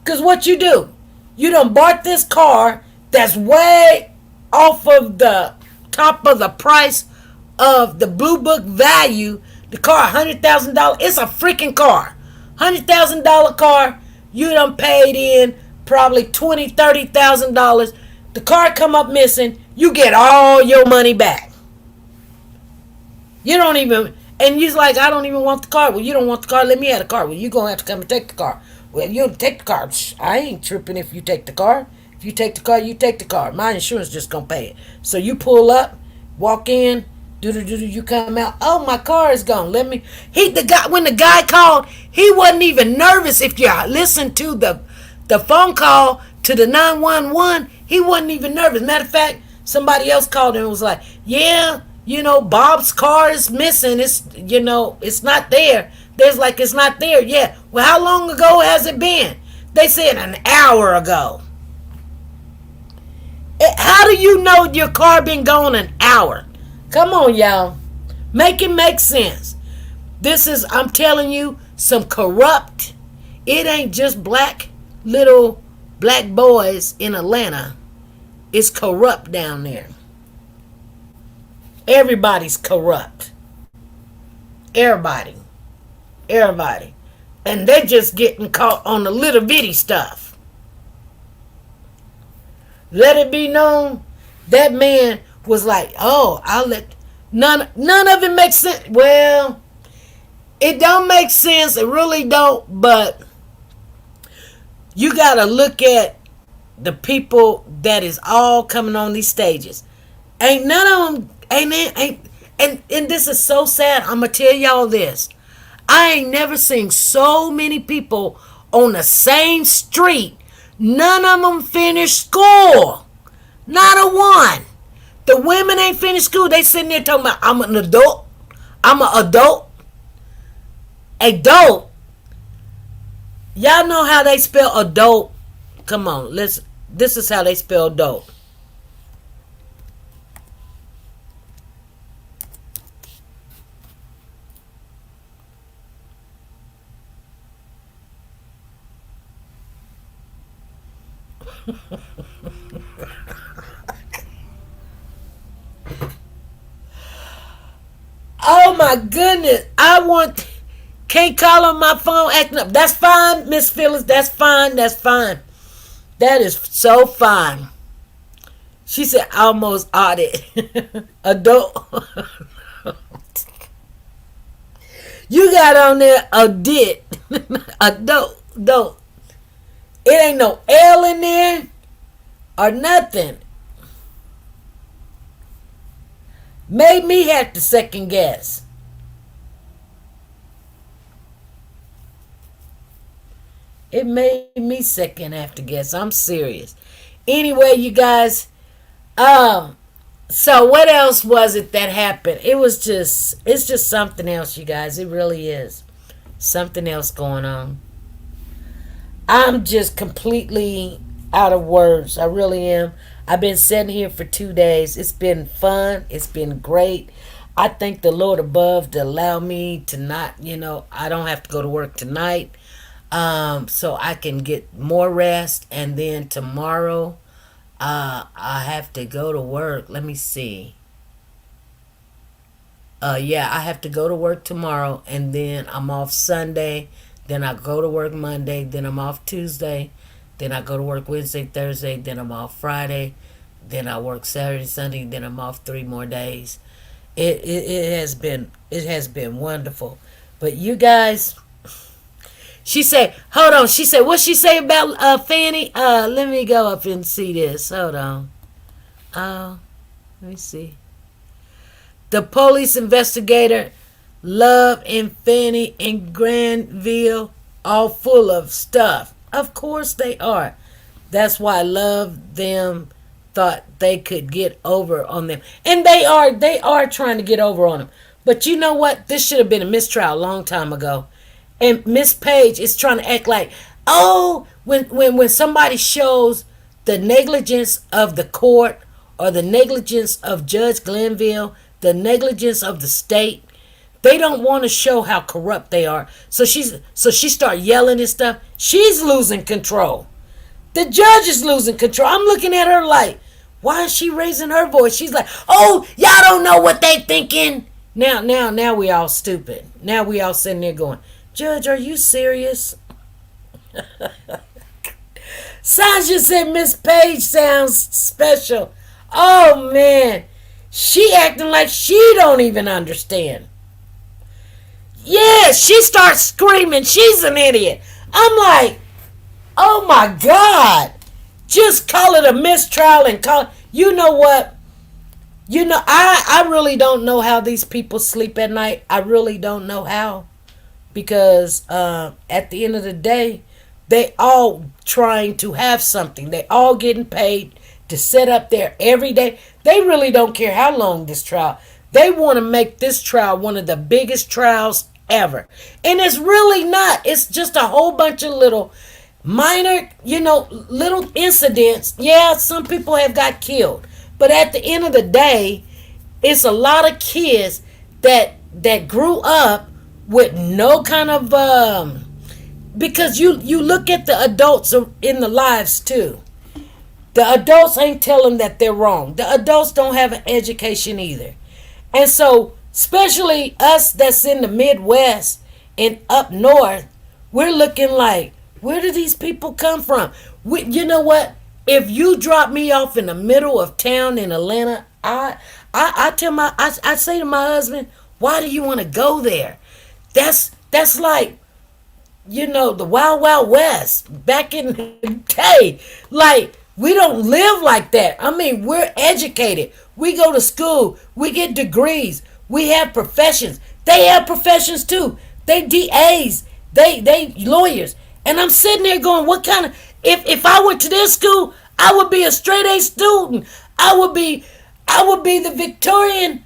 Because what you do, you done bought this car that's way off of the top of the price of the blue book value. The car, $100,000. It's a freaking car. $100,000 car. You done paid in probably $20,000, $30,000. The car come up missing. You get all your money back. You don't even, and you're like, I don't even want the car. Well, you don't want the car. Let me have the car. Well, you're going to have to come and take the car. Well, you take the car. I ain't tripping if you take the car. If you take the car, you take the car. My insurance just going to pay it. So you pull up, walk in, you come out. Oh, my car is gone. When the guy called, he wasn't even nervous. If you listen to the phone call to the 911, he wasn't even nervous. Matter of fact, somebody else called and was like, yeah, Bob's car is missing. It's not there. There's like, it's not there. Yeah. Well, how long ago has it been? They said an hour ago. How do you know your car been gone an hour? Come on, y'all. Make it make sense. This is, I'm telling you, some corrupt. It ain't just little black boys in Atlanta. It's corrupt down there. Everybody's corrupt. Everybody. And they just getting caught on the little bitty stuff. Let it be known, that man was like, oh, none of it makes sense. Well, it don't make sense. It really don't. But you got to look at the people that is all coming on these stages. Ain't none of them, and this is so sad. I'm going to tell y'all this. I ain't never seen so many people on the same street. None of them finished school. Not a one. The women ain't finished school. They sitting there talking about, I'm an adult. I'm an adult. Adult. Y'all know how they spell adult? Come on, this is how they spell adult. Oh my goodness. Can't call on my phone acting up. That's fine, Miss Phyllis. That's fine. That is so fine. She said almost audit. Adult. You got on there adult. Adult. It ain't no L in there or nothing. Made me have to second guess. It made me second have to guess. I'm serious. Anyway, you guys. So what else was it that happened? It's just something else, you guys. It really is. Something else going on. I'm just completely out of words. I really am. I've been sitting here for 2 days. It's been fun. It's been great. I thank the Lord above to allow me to not, I don't have to go to work tonight. So I can get more rest. And then tomorrow, I have to go to work. Let me see. I have to go to work tomorrow. And then I'm off Sunday. Then I go to work Monday. Then I'm off Tuesday. Then I go to work Wednesday, Thursday. Then I'm off Friday. Then I work Saturday, Sunday. Then I'm off 3 more days. It has been wonderful. But you guys, she said, hold on. She said, what she say about Fanny? Let me go up and see this. Hold on. Let me see. The police investigator, Love and Fanny in Granville, all full of stuff. Of course they are. That's why Love them thought they could get over on them. And they are trying to get over on them. But you know what? This should have been a mistrial a long time ago. And Miss Page is trying to act like, oh, when somebody shows the negligence of the court or the negligence of Judge Glenville, the negligence of the state, They don't want to show how corrupt they are. So she start yelling and stuff. She's losing control. The judge is losing control. I'm looking at her like, why is she raising her voice? She's like, oh, y'all don't know what they thinking. Now we all stupid. Now we all sitting there going, Judge, are you serious? Sasha said Miss Page sounds special. Oh, man. She acting like she don't even understand. Yeah, she starts screaming. She's an idiot. I'm like, oh, my God. Just call it a mistrial and call. You know what? I really don't know how these people sleep at night. I really don't know how. Because at the end of the day, they all trying to have something. They all getting paid to sit up there every day. They really don't care how long this trial. They want to make this trial one of the biggest trials ever. And it's really not. It's just a whole bunch of little minor, little incidents. Yeah, some people have got killed. But at the end of the day, it's a lot of kids that grew up with no kind of because you look at the adults in the lives too. The adults ain't telling that they're wrong. The adults don't have an education either. And so, especially us that's in the Midwest and up north, we're looking like, where do these people come from? You know what? If you drop me off in the middle of town in Atlanta, I say to my husband, why do you want to go there? That's like, the Wild Wild West back in the day. Like, we don't live like that. I mean, we're educated. We go to school. We get degrees. We have professions. They have professions too. They DAs. They lawyers. And I'm sitting there going, what kind of... If I went to their school, I would be a straight A student. I would be the Victorian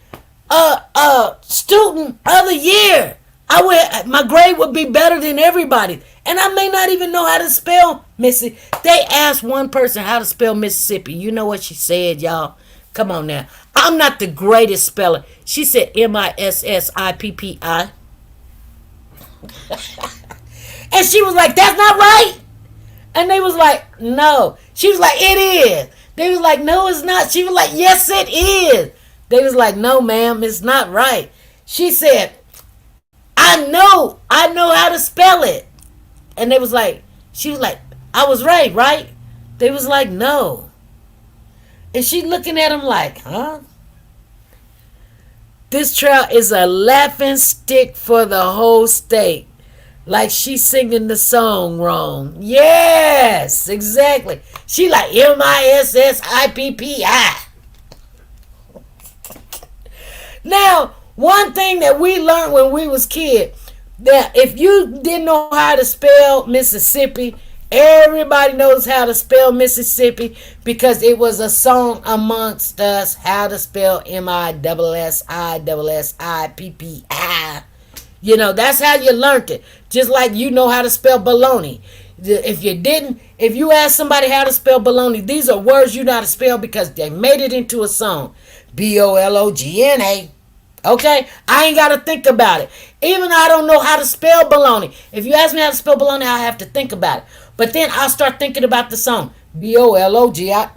student of the year. My grade would be better than everybody. And I may not even know how to spell Mississippi. They asked one person how to spell Mississippi. You know what she said, y'all? Come on now. I'm not the greatest speller. She said Missippi. And she was like, that's not right. And they was like, no. She was like, it is. They was like, no, it's not. She was like, yes, it is. They was like, no, ma'am, it's not right. She said, I know how to spell it. And they was like, she was like, I was right? They was like, no. And she looking at him like, huh? This trial is a laughing stick for the whole state. Like she's singing the song wrong. Yes, exactly. She like Missippi. Now, one thing that we learned when we was kids, that if you didn't know how to spell Mississippi, everybody knows how to spell Mississippi because it was a song amongst us how to spell Mississippi. That's how you learned it. Just like you know how to spell baloney. If you ask somebody how to spell baloney, these are words you know how to spell because they made it into a song. Bologna. Okay? I ain't got to think about it. Even though I don't know how to spell baloney. If you ask me how to spell baloney, I'll have to think about it. But then I'll start thinking about the song. Bologna. I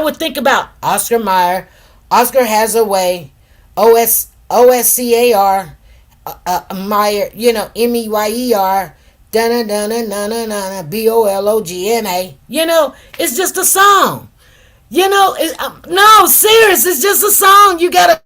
would think about Oscar Mayer. Oscar has a way. OSCAR. Meyer. MEYER. BOLOGNA. It's just a song. No, serious. It's just a song. You gotta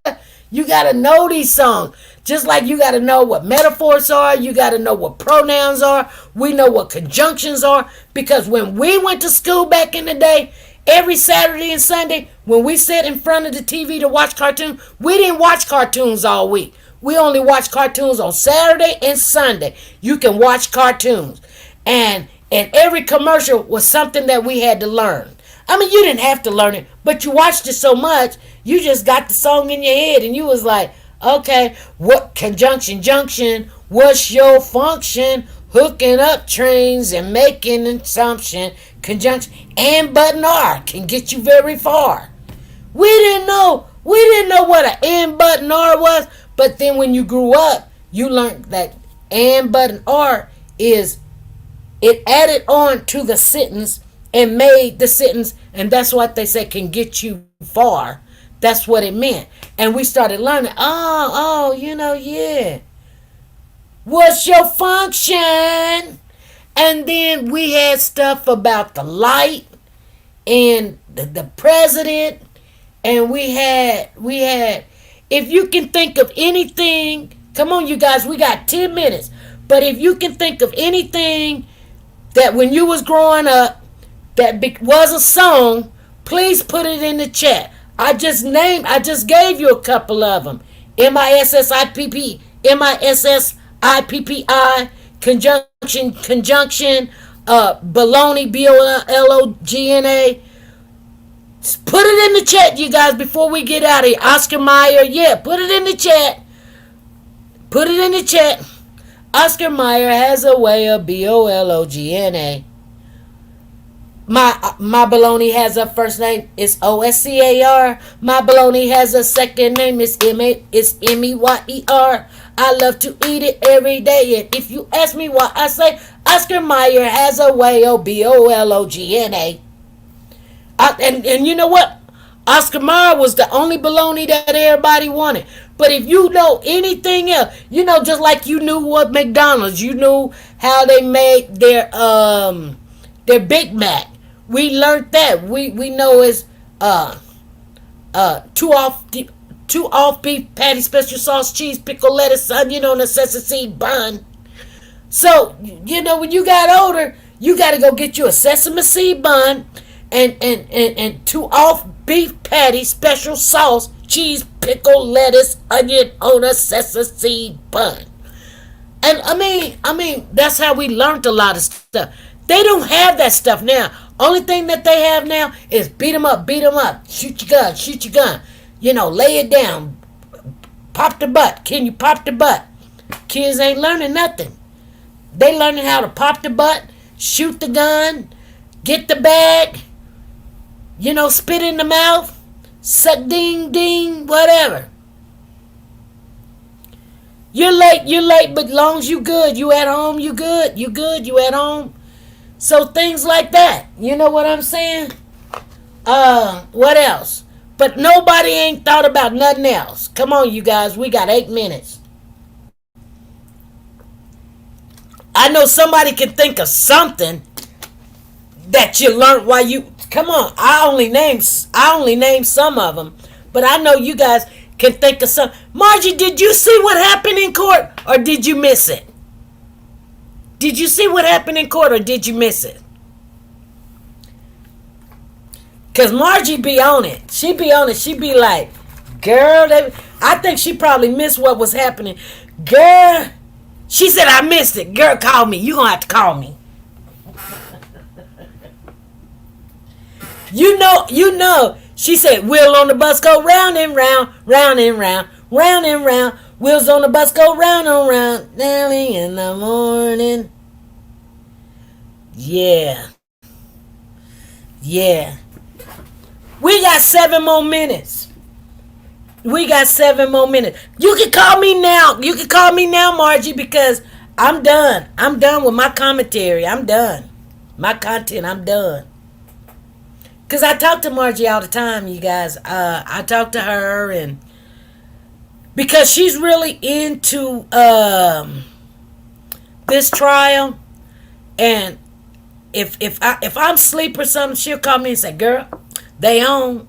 know these songs. Just like you gotta know what metaphors are. You gotta know what pronouns are. We know what conjunctions are. Because when we went to school back in the day, every Saturday and Sunday, when we sat in front of the TV to watch cartoons, we didn't watch cartoons all week. We only watch cartoons on Saturday and Sunday. You can watch cartoons. And every commercial was something that we had to learn. I mean, you didn't have to learn it, but you watched it so much, you just got the song in your head, and you was like, okay, what conjunction, junction, what's your function? Hooking up trains and making assumption, conjunction, and but and are can get you very far. We didn't know We didn't know what an and button R was, but then when you grew up, you learned that and button R is it added on to the sentence and made the sentence, and that's what they say can get you far. That's what it meant. And we started learning, yeah. What's your function? And then we had stuff about the light and the president, and we had if you can think of anything, come on you guys, we got 10 minutes. But if you can think of anything that when you was growing up that was a song, please put it in the chat. I just gave you a couple of them. MISSIPP, MISSIPPI, conjunction, baloney, BOLOGNA. Put it in the chat, you guys, before we get out of here. Oscar Mayer, yeah, put it in the chat. Put it in the chat. Oscar Mayer has a way of BOLOGNA. My baloney has a first name, it's OSCAR. My baloney has a second name, it's MEYER. I love to eat it every day, and if you ask me why, I say Oscar Mayer has a way of BOLOGNA. And you know what? Oscar Mayer was the only baloney that everybody wanted. But if you know anything else, just like you knew what McDonald's, you knew how they made their Big Mac. We learned that. We know it's two off beef patty, special sauce, cheese, pickle, lettuce, onion on a sesame seed bun. So when you got older, you got to go get you a sesame seed bun and two off beef patty, special sauce, cheese, pickle, lettuce, onion on a sesame seed bun. And I mean, that's how we learned a lot of stuff. They don't have that stuff now. Only thing that they have now is beat 'em up, shoot your gun, lay it down, pop the butt. Can you pop the butt? Kids ain't learning nothing. They learning how to pop the butt, shoot the gun, get the bag, spit in the mouth, suck ding ding, whatever. You're late, but long as you good, you at home, you good, you at home. So things like that. You know what I'm saying? What else? But nobody ain't thought about nothing else. Come on, you guys. We got 8 minutes. I know somebody can think of something that you learned while you... Come on. I only named some of them. But I know you guys can think of some. Margie, did you see what happened in court? Or did you miss it? Did you see what happened in court or did you miss it? Because Margie be on it. She be on it. She be like, girl, I think she probably missed what was happening. Girl, she said, I missed it. Girl, call me. You going to have to call me. You know. She said, wheel on the bus go round and round, round and round, round and round. Wheels on the bus go round and round, early in the morning. Yeah. We got 7 more minutes. You can call me now. Margie, because I'm done. I'm done with my commentary. I'm done. My content, I'm done. Because I talk to Margie all the time, you guys. I talk to her, and because she's really into this trial, and if I'm asleep or something, she'll call me and say, girl, they on.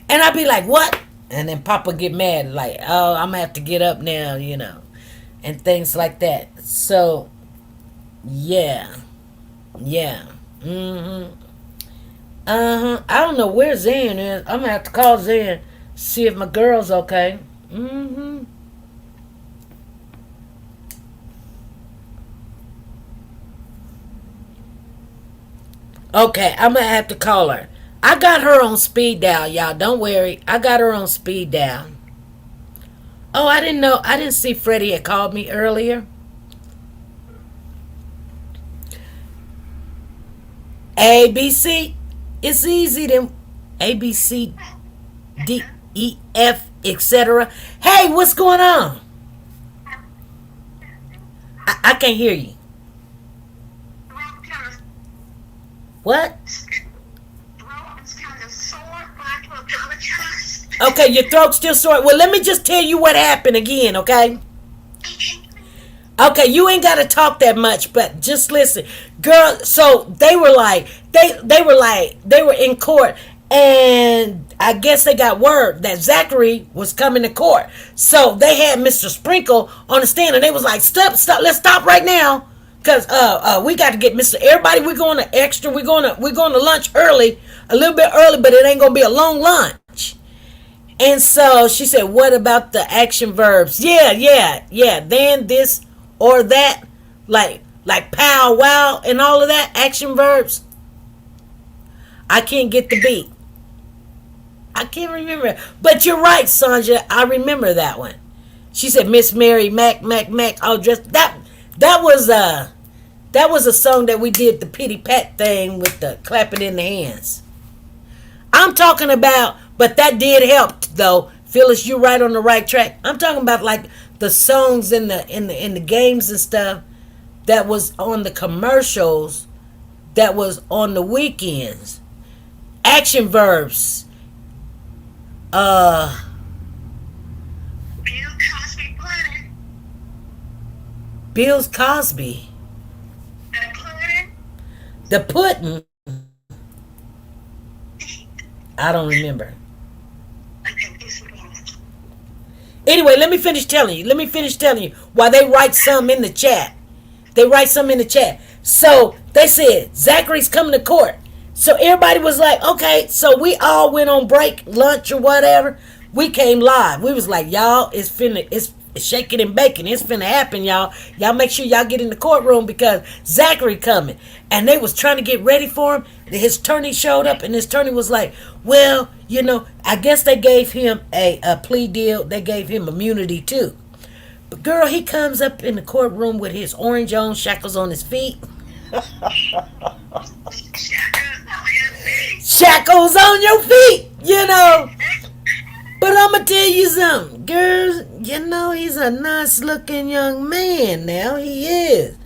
And I'll be like, what? And then Papa get mad, like, oh, I'm going to have to get up now, and things like that. So, yeah. I don't know where Zen is. I'm going to have to call Zen, see if my girl's okay. Okay, I'm going to have to call her. I got her on speed dial, y'all. Don't worry. I got her on speed dial. Oh, I didn't know. I didn't see Freddie had called me earlier. ABC. It's easy to ABC. D. EF, etc. Hey, what's going on? I can't hear you. What? Okay, your throat's still sore. Well, let me just tell you what happened again, okay? Okay, you ain't got to talk that much, but just listen. Girl, so they were in court, and I guess they got word that Zachary was coming to court. So they had Mr. Sprinkle on the stand, and they was like, stop, let's stop right now. Cause we got to get everybody. We're going to lunch early, a little bit early, but it ain't gonna be a long lunch. And so she said, "What about the action verbs? Yeah. Then this or that, like pow wow and all of that action verbs. I can't get the beat. I can't remember, but you're right, Sandra. I remember that one. She said, Miss Mary Mac all dressed that. That was a song that we did the pity pat thing with the clapping in the hands. I'm talking about, but that did help though. Phyllis, you're right on the right track. I'm talking about like the songs in the games and stuff that was on the commercials, that was on the weekends. Action verbs. Bill Cosby pudding. Bill Cosby. The pudding. I don't remember. Anyway, let me finish telling you why they write some in the chat. So they said Zachary's coming to court. So everybody was like, okay. So we all went on break, lunch or whatever. We came live. We was like, y'all, it's shaking and baking. It's finna happen, y'all. Y'all make sure y'all get in the courtroom because Zachary coming. And they was trying to get ready for him. His attorney showed up, and his attorney was like, well, I guess they gave him a plea deal. They gave him immunity too. But girl, he comes up in the courtroom with his orange on, shackles on his feet. Shackles on your feet, But I'm going to tell you something, girls. He's a nice looking young man now. He is.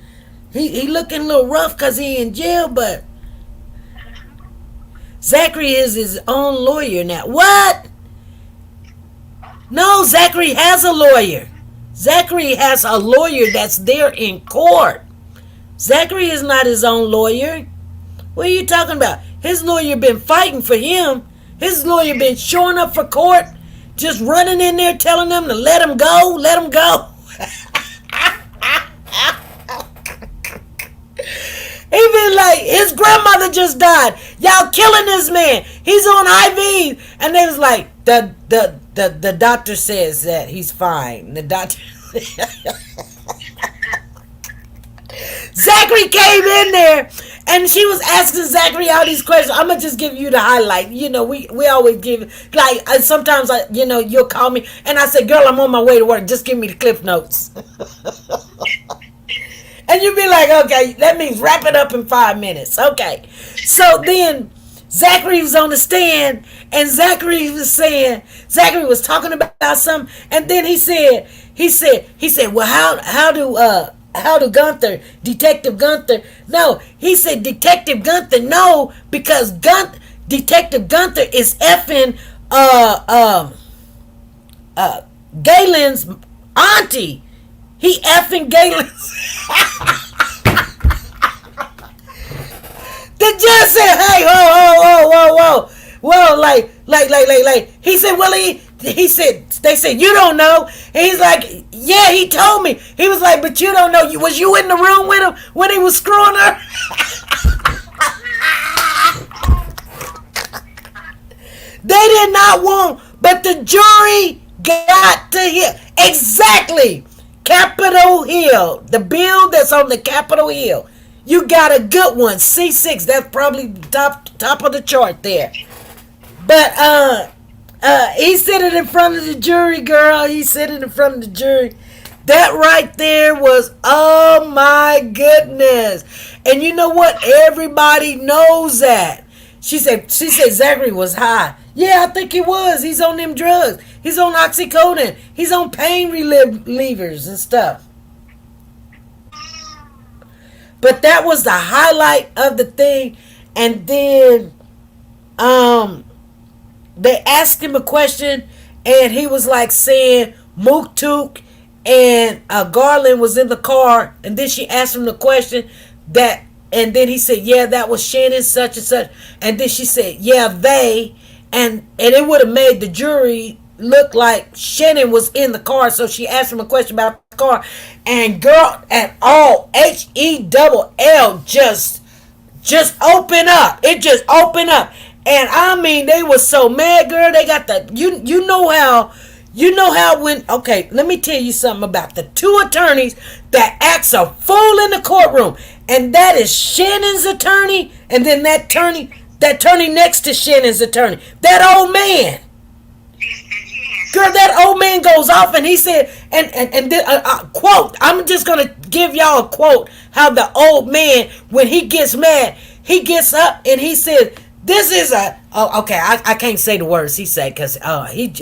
He looking a little rough because he in jail, but Zachary is his own lawyer now. What? No, Zachary has a lawyer. Zachary has a lawyer that's there in court. Zachary is not his own lawyer. What are you talking about? His lawyer been fighting for him. His lawyer been showing up for court, just running in there telling them to let him go, let him go. He been like, his grandmother just died. Y'all killing this man. He's on IV. And they was like, the doctor says that he's fine. The doctor. Zachary came in there and she was asking Zachary all these questions. I'm gonna just give you the highlight. We always give, like, sometimes you'll call me and I say, girl, I'm on my way to work, just give me the cliff notes. And you'd be like, okay, that means wrap it up in 5 minutes. Okay. So then Zachary was on the stand and Zachary was talking about something, and then he said, well, how do Gunther, Detective Gunther, no, he said Detective Gunther, no, because Detective Gunther is effing Galen's auntie. He effing Galen's. The judge said, hey, whoa, like, he said, well, they said, you don't know. And he's like, yeah, he told me. He was like, but you don't know. Was you in the room with him when he was screwing her? They did not want, but the jury got to hear. Exactly. Capitol Hill. The bill that's on the Capitol Hill. You got a good one. C6. That's probably top of the chart there. But he's sitting in front of the jury, girl. He's sitting in front of the jury. That right there was, oh my goodness. And you know what? Everybody knows that. She said Zachary was high. Yeah, I think he was. He's on them drugs. He's on oxycodone. He's on pain relievers and stuff. But that was the highlight of the thing. And then they asked him a question, and he was like saying Mook Took, and Garland was in the car, and then she asked him the question and then he said, yeah, that was Shannon such and such, and then she said, yeah, they, and it would have made the jury look like Shannon was in the car, so she asked him a question about the car, and girl, and all HELL just open up. It just opened up. And I mean, they were so mad, girl. They got the you know how when okay, let me tell you something about the two attorneys that acts a fool in the courtroom. And that is Shannon's attorney, and then that attorney next to Shannon's attorney. That old man. Girl, that old man goes off and he said, and quote, I'm just going to give y'all a quote, how the old man, when he gets mad, he gets up and he said, this is okay, I can't say the words he said, because he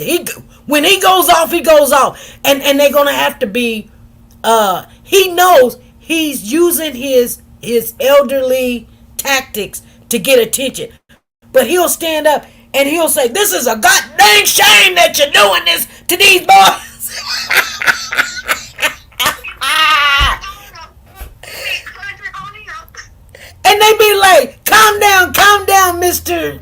when he goes off, he goes off. And they're going to have to be, he knows he's using his elderly tactics to get attention. But he'll stand up and he'll say, this is a goddamn shame that you're doing this to these boys. And they be like, calm down, Mr.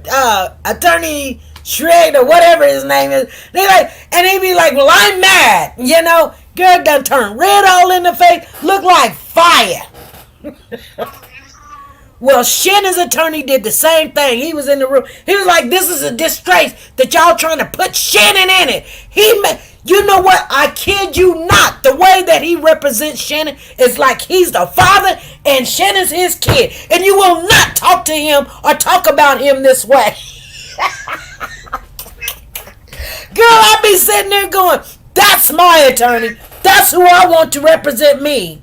Attorney Shred or whatever his name is. They like, and they be like, well, I'm mad. You know, girl done turned red all in the face, look like fire. Well, Shannon's attorney did the same thing. He was in the room. He was like, this is a disgrace that y'all trying to put Shannon in it. You know what? I kid you not. The way that he represents Shannon is like he's the father and Shannon's his kid. And you will not talk to him or talk about him this way. Girl, I be sitting there going, that's my attorney. That's who I want to represent me.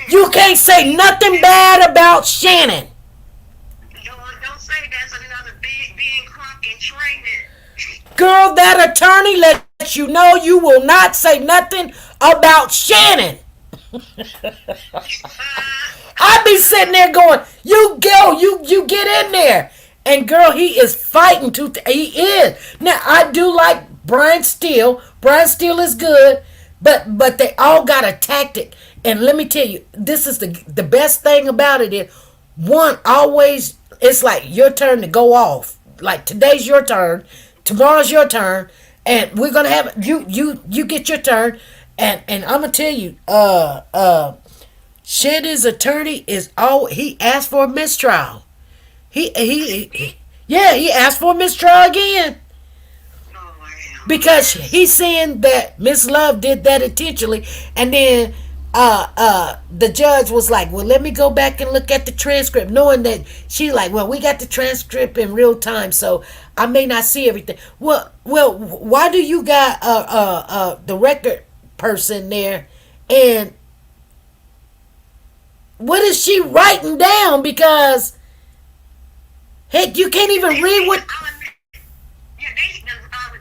You can't say nothing bad about Shannon. Don't say that's another being crunk in training. Girl, that attorney lets you know you will not say nothing about Shannon. I be sitting there going, you go, you get in there. And girl, he is fighting he is. Now, I do like Brian Steele. Brian Steele is good, but they all got a tactic. And let me tell you, this is the best thing about it is, one, always, it's like your turn to go off. Like today's your turn, tomorrow's your turn, and we're gonna have you get your turn, and I'm gonna tell you, Shannon's attorney he asked for a mistrial. He asked for a mistrial again. Because he's saying that Miss Love did that intentionally, and then the judge was like, well, let me go back and look at the transcript, knowing that she's like, well, we got the transcript in real time, so I may not see everything. Well, why do you got the record person there, and what is she writing down? Because heck, you can't even read what. The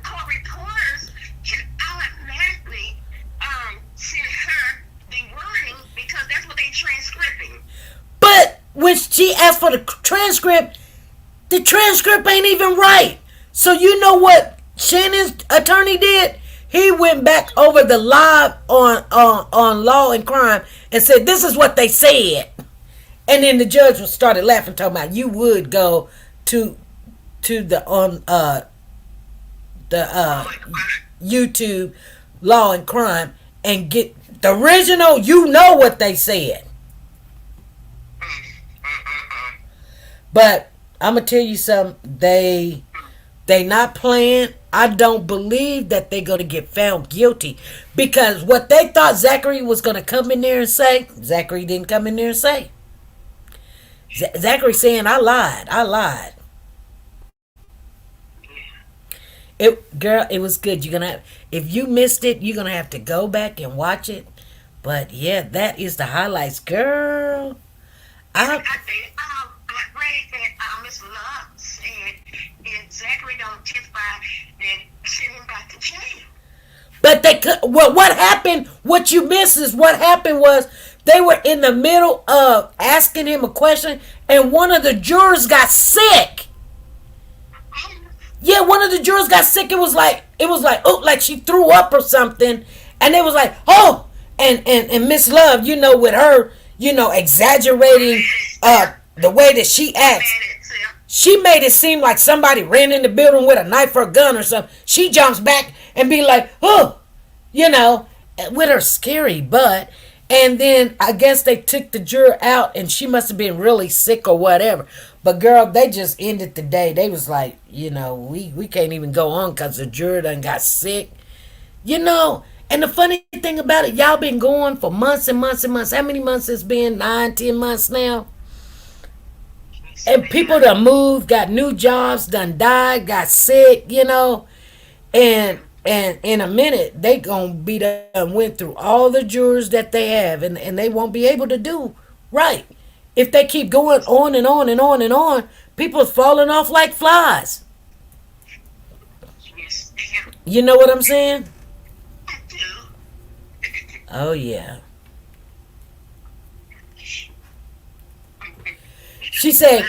court reporters can automatically send her the wording because that's what they transcribing. But when she asked for the transcript ain't even right. So you know what Shannon's attorney did? He went back over the live on Law and Crime and said, this is what they said. And then the judge started laughing, talking about you would go to the YouTube Law and Crime and get the original. You know what they said. But I'm gonna tell you something. They not playing. I don't believe that they're gonna get found guilty, because what they thought Zachary was gonna come in there and say, Zachary didn't come in there and say. Zachary saying, I lied. It was good. You're gonna if you missed it, you're gonna have to go back and watch it. But yeah, that is the highlights, girl. I I read that Miss Love said if Zachary don't testify, then send him back to jail. But they could. Well, what happened? What you missed is what happened was they were in the middle of asking him a question, and one of the jurors got sick. Yeah, one of the jurors got sick. It was like oh, like she threw up or something, and it was like oh, and Miss Love, with her, exaggerating the way that she acts. She made it seem like somebody ran in the building with a knife or a gun or something. She jumps back and be like, oh, with her scary butt. And then I guess they took the juror out and she must have been really sick or whatever. But girl, they just ended the day. They was like, we can't even go on because the juror done got sick. And the funny thing about it, y'all been going for months and months and months. How many months it's been? 9, 10 months now? And people done moved, got new jobs, done died, got sick, and in a minute they gonna be done went through all the jurors that they have, and they won't be able to do right if they keep going on and on and on and on. People falling off like flies. Yes, ma'am. You know what I'm saying? I do. Oh yeah. She said,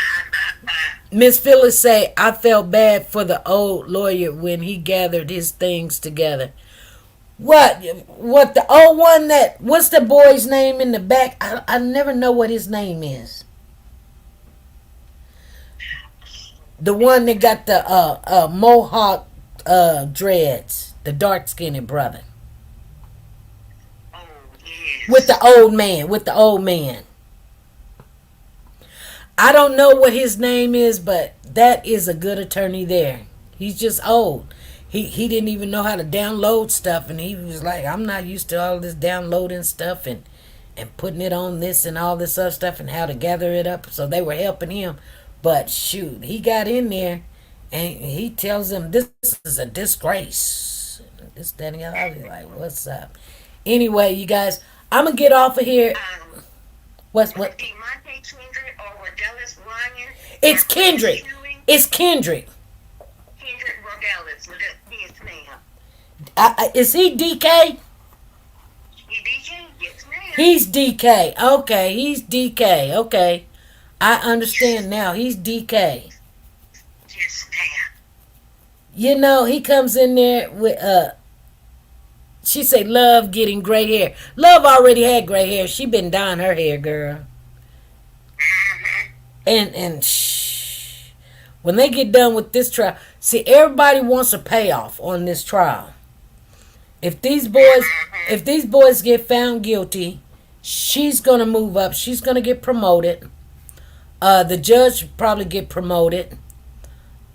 Miss Phyllis say, I felt bad for the old lawyer when he gathered his things together. What the old one what's the boy's name in the back? I never know what his name is. The one that got the mohawk dreads, the dark-skinned brother. Oh, yes. With the old man. I don't know what his name is, but that is a good attorney there. He's just old. He didn't even know how to download stuff, and he was like, I'm not used to all this downloading stuff and putting it on this and all this other stuff and how to gather it up. So they were helping him. But shoot, he got in there and he tells them this is a disgrace. This, that, and the other. I was like, what's up? Anyway, you guys, I'm going to get off of here. What? Demonte Kendrick or Rodellis Ryan? It's Kendrick. It's Kendrick. Kendrick Rodellis. Yes, ma'am. Is he DK? He DJ? Yes, ma'am. He's DK. Okay, he's DK. Okay. I understand now. He's DK. Yes, ma'am. He comes in there with she say Love getting gray hair. Love already had gray hair. She been dyeing her hair, girl. And when they get done with this trial, see, everybody wants a payoff on this trial. If these boys get found guilty, she's gonna move up. She's gonna get promoted. The judge probably get promoted.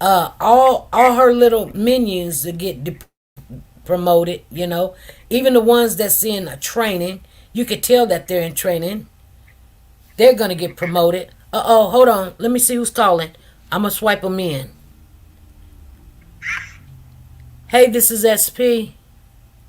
All her little minions to get promoted. Even the ones that's in a training, you could tell that they're in training. They're gonna get promoted. Hold on. Let me see who's calling. I'm gonna swipe them in. Hey, this is SP.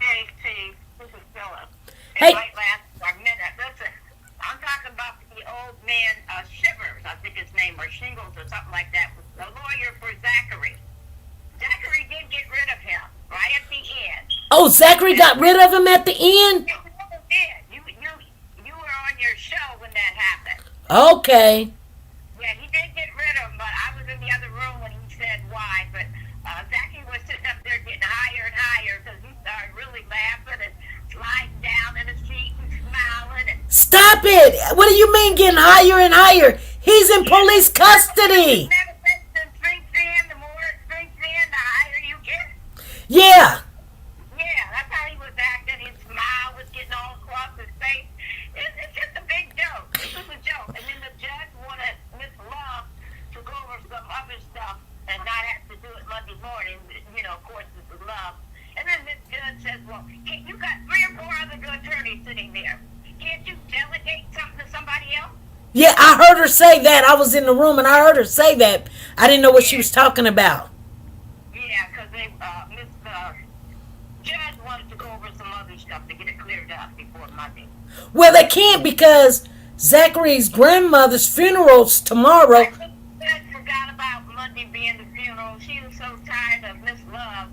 Hey, Steve. This is Philip. Hey. It might last a minute. Listen, I'm talking about the old man, Shivers, I think his name, or Shingles, or something like that. The lawyer for Zachary. Zachary did get rid of him right at the end. Oh, Zachary got rid of him at the end? You were on your show when that happened. Okay. Yeah, he did get rid of him, but I was in the other room when he said why. But Zachary was sitting up there getting higher and higher because he started really laughing and sliding down in his seat and smiling. Stop it! What do you mean getting higher and higher? He's in police custody. Medicine sinks in, the more it sinks in, the higher you get. Yeah. Yeah, that's how he was acting. His smile was getting all across his face. It's just a big joke. This was a joke. And then the judge wanted Miss Love to go over some other stuff and not have to do it Monday morning. Of course, this is Love. And then this judge says, well, hey, you got 3 or 4 other good attorneys sitting there. Can't you delegate something to somebody else? Yeah, I heard her say that. I was in the room and I heard her say that. I didn't know what she was talking about. Yeah, because Miss Judge wanted to go over some other stuff to get it cleared up before Monday. Well, they can't because Zachary's grandmother's funeral's tomorrow. I just forgot about Monday being the funeral. She was so tired of Miss Love.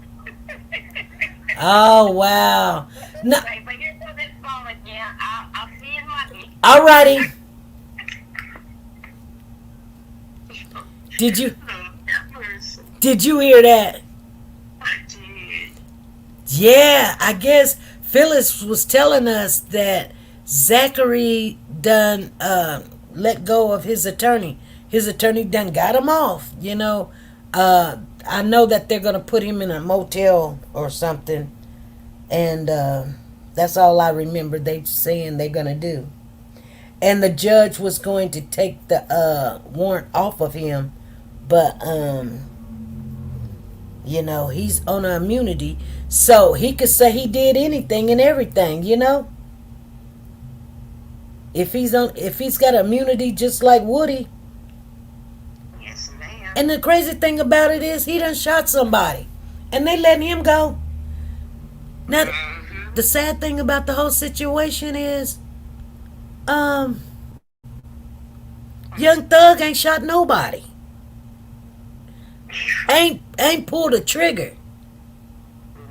Oh, wow. No, But here goes this phone again. I'll see you Monday. alrighty. Did you hear that? I did. Yeah, I guess Phyllis was telling us that Zachary done let go of his attorney. His attorney done got him off. I know that they're gonna put him in a motel or something, and that's all I remember they saying they're gonna do. And the judge was going to take the warrant off of him, but he's on an immunity, so he could say he did anything and everything. If he's got immunity just like Woody. Yes, ma'am. And the crazy thing about it is he done shot somebody, and they letting him go. Now, the sad thing about the whole situation is, Young Thug ain't shot nobody. Ain't pulled a trigger.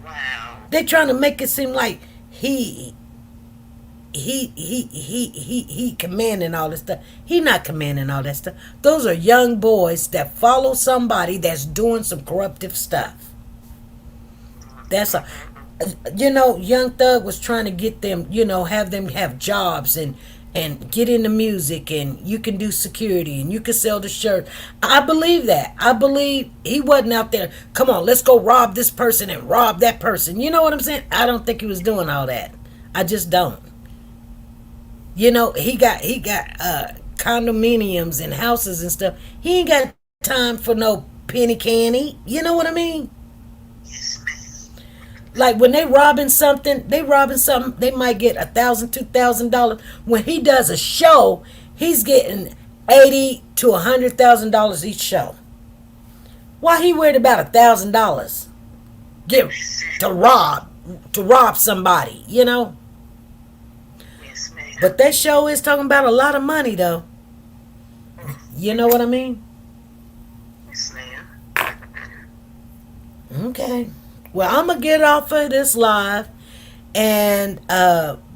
Wow. They trying to make it seem like he commanding all this stuff. He not commanding all that stuff. Those are young boys that follow somebody that's doing some corruptive stuff. That's a, Young Thug was trying to get them, have them have jobs and get into music, and you can do security and you can sell the shirt. I believe that. I believe he wasn't out there, come on, let's go rob this person and rob that person. You know what I'm saying? I don't think he was doing all that. I just don't. He got condominiums and houses and stuff. He ain't got time for no penny candy. You know what I mean? Like when they robbing something, they might get $1,000, $2,000. When he does a show, he's getting $80,000 to $100,000 each show. Why he worried about $1,000? To rob somebody, Yes, ma'am. But that show is talking about a lot of money, though. You know what I mean? Yes, ma'am. Okay. Well, I'm going to get off of this live. And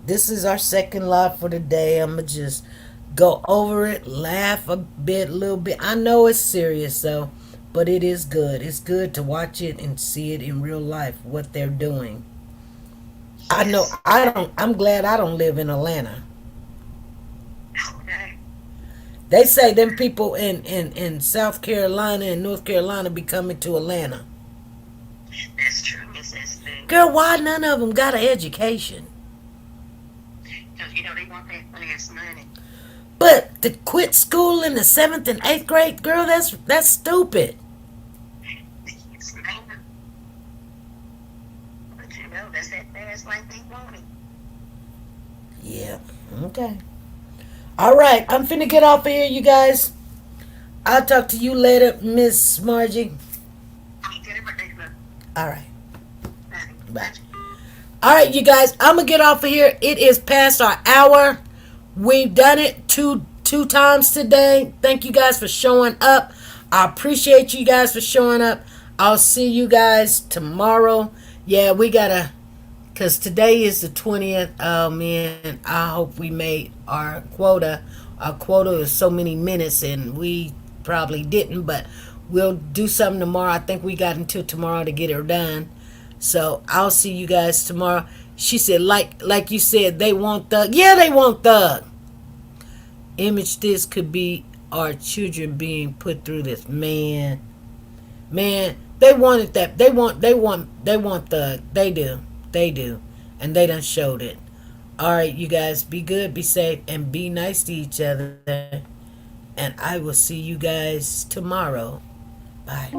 this is our second live for the day. I'm going to just go over it, laugh a little bit. I know it's serious, though. But it is good. It's good to watch it and see it in real life, what they're doing. I'm glad I don't live in Atlanta. Okay. They say them people in South Carolina and North Carolina be coming to Atlanta. That's true, Miss Esther. Girl, why none of them got an education? Because, they want that fast money. But to quit school in the 7th and 8th grade, girl, that's stupid. Yes, ma'am. But, that's that fast like they want it. Yeah, okay. All right, I'm finna get off of here, you guys. I'll talk to you later, Miss Margie. All right. Bye. All right, you guys, I'm going to get off of here. It is past our hour. We've done it two times today. Thank you guys for showing up. I appreciate you guys for showing up. I'll see you guys tomorrow. Yeah, we got to, because today is the 20th. Oh, man, I hope we made our quota. Our quota is so many minutes, and we probably didn't, but we'll do something tomorrow. I think we got until tomorrow to get it done. So I'll see you guys tomorrow. She said, like you said, they want Thug. Yeah, they want Thug. Image this could be our children being put through this. Man, they wanted that. They want Thug. They do. And they done showed it. All right, you guys, be good, be safe, and be nice to each other. And I will see you guys tomorrow. Bye.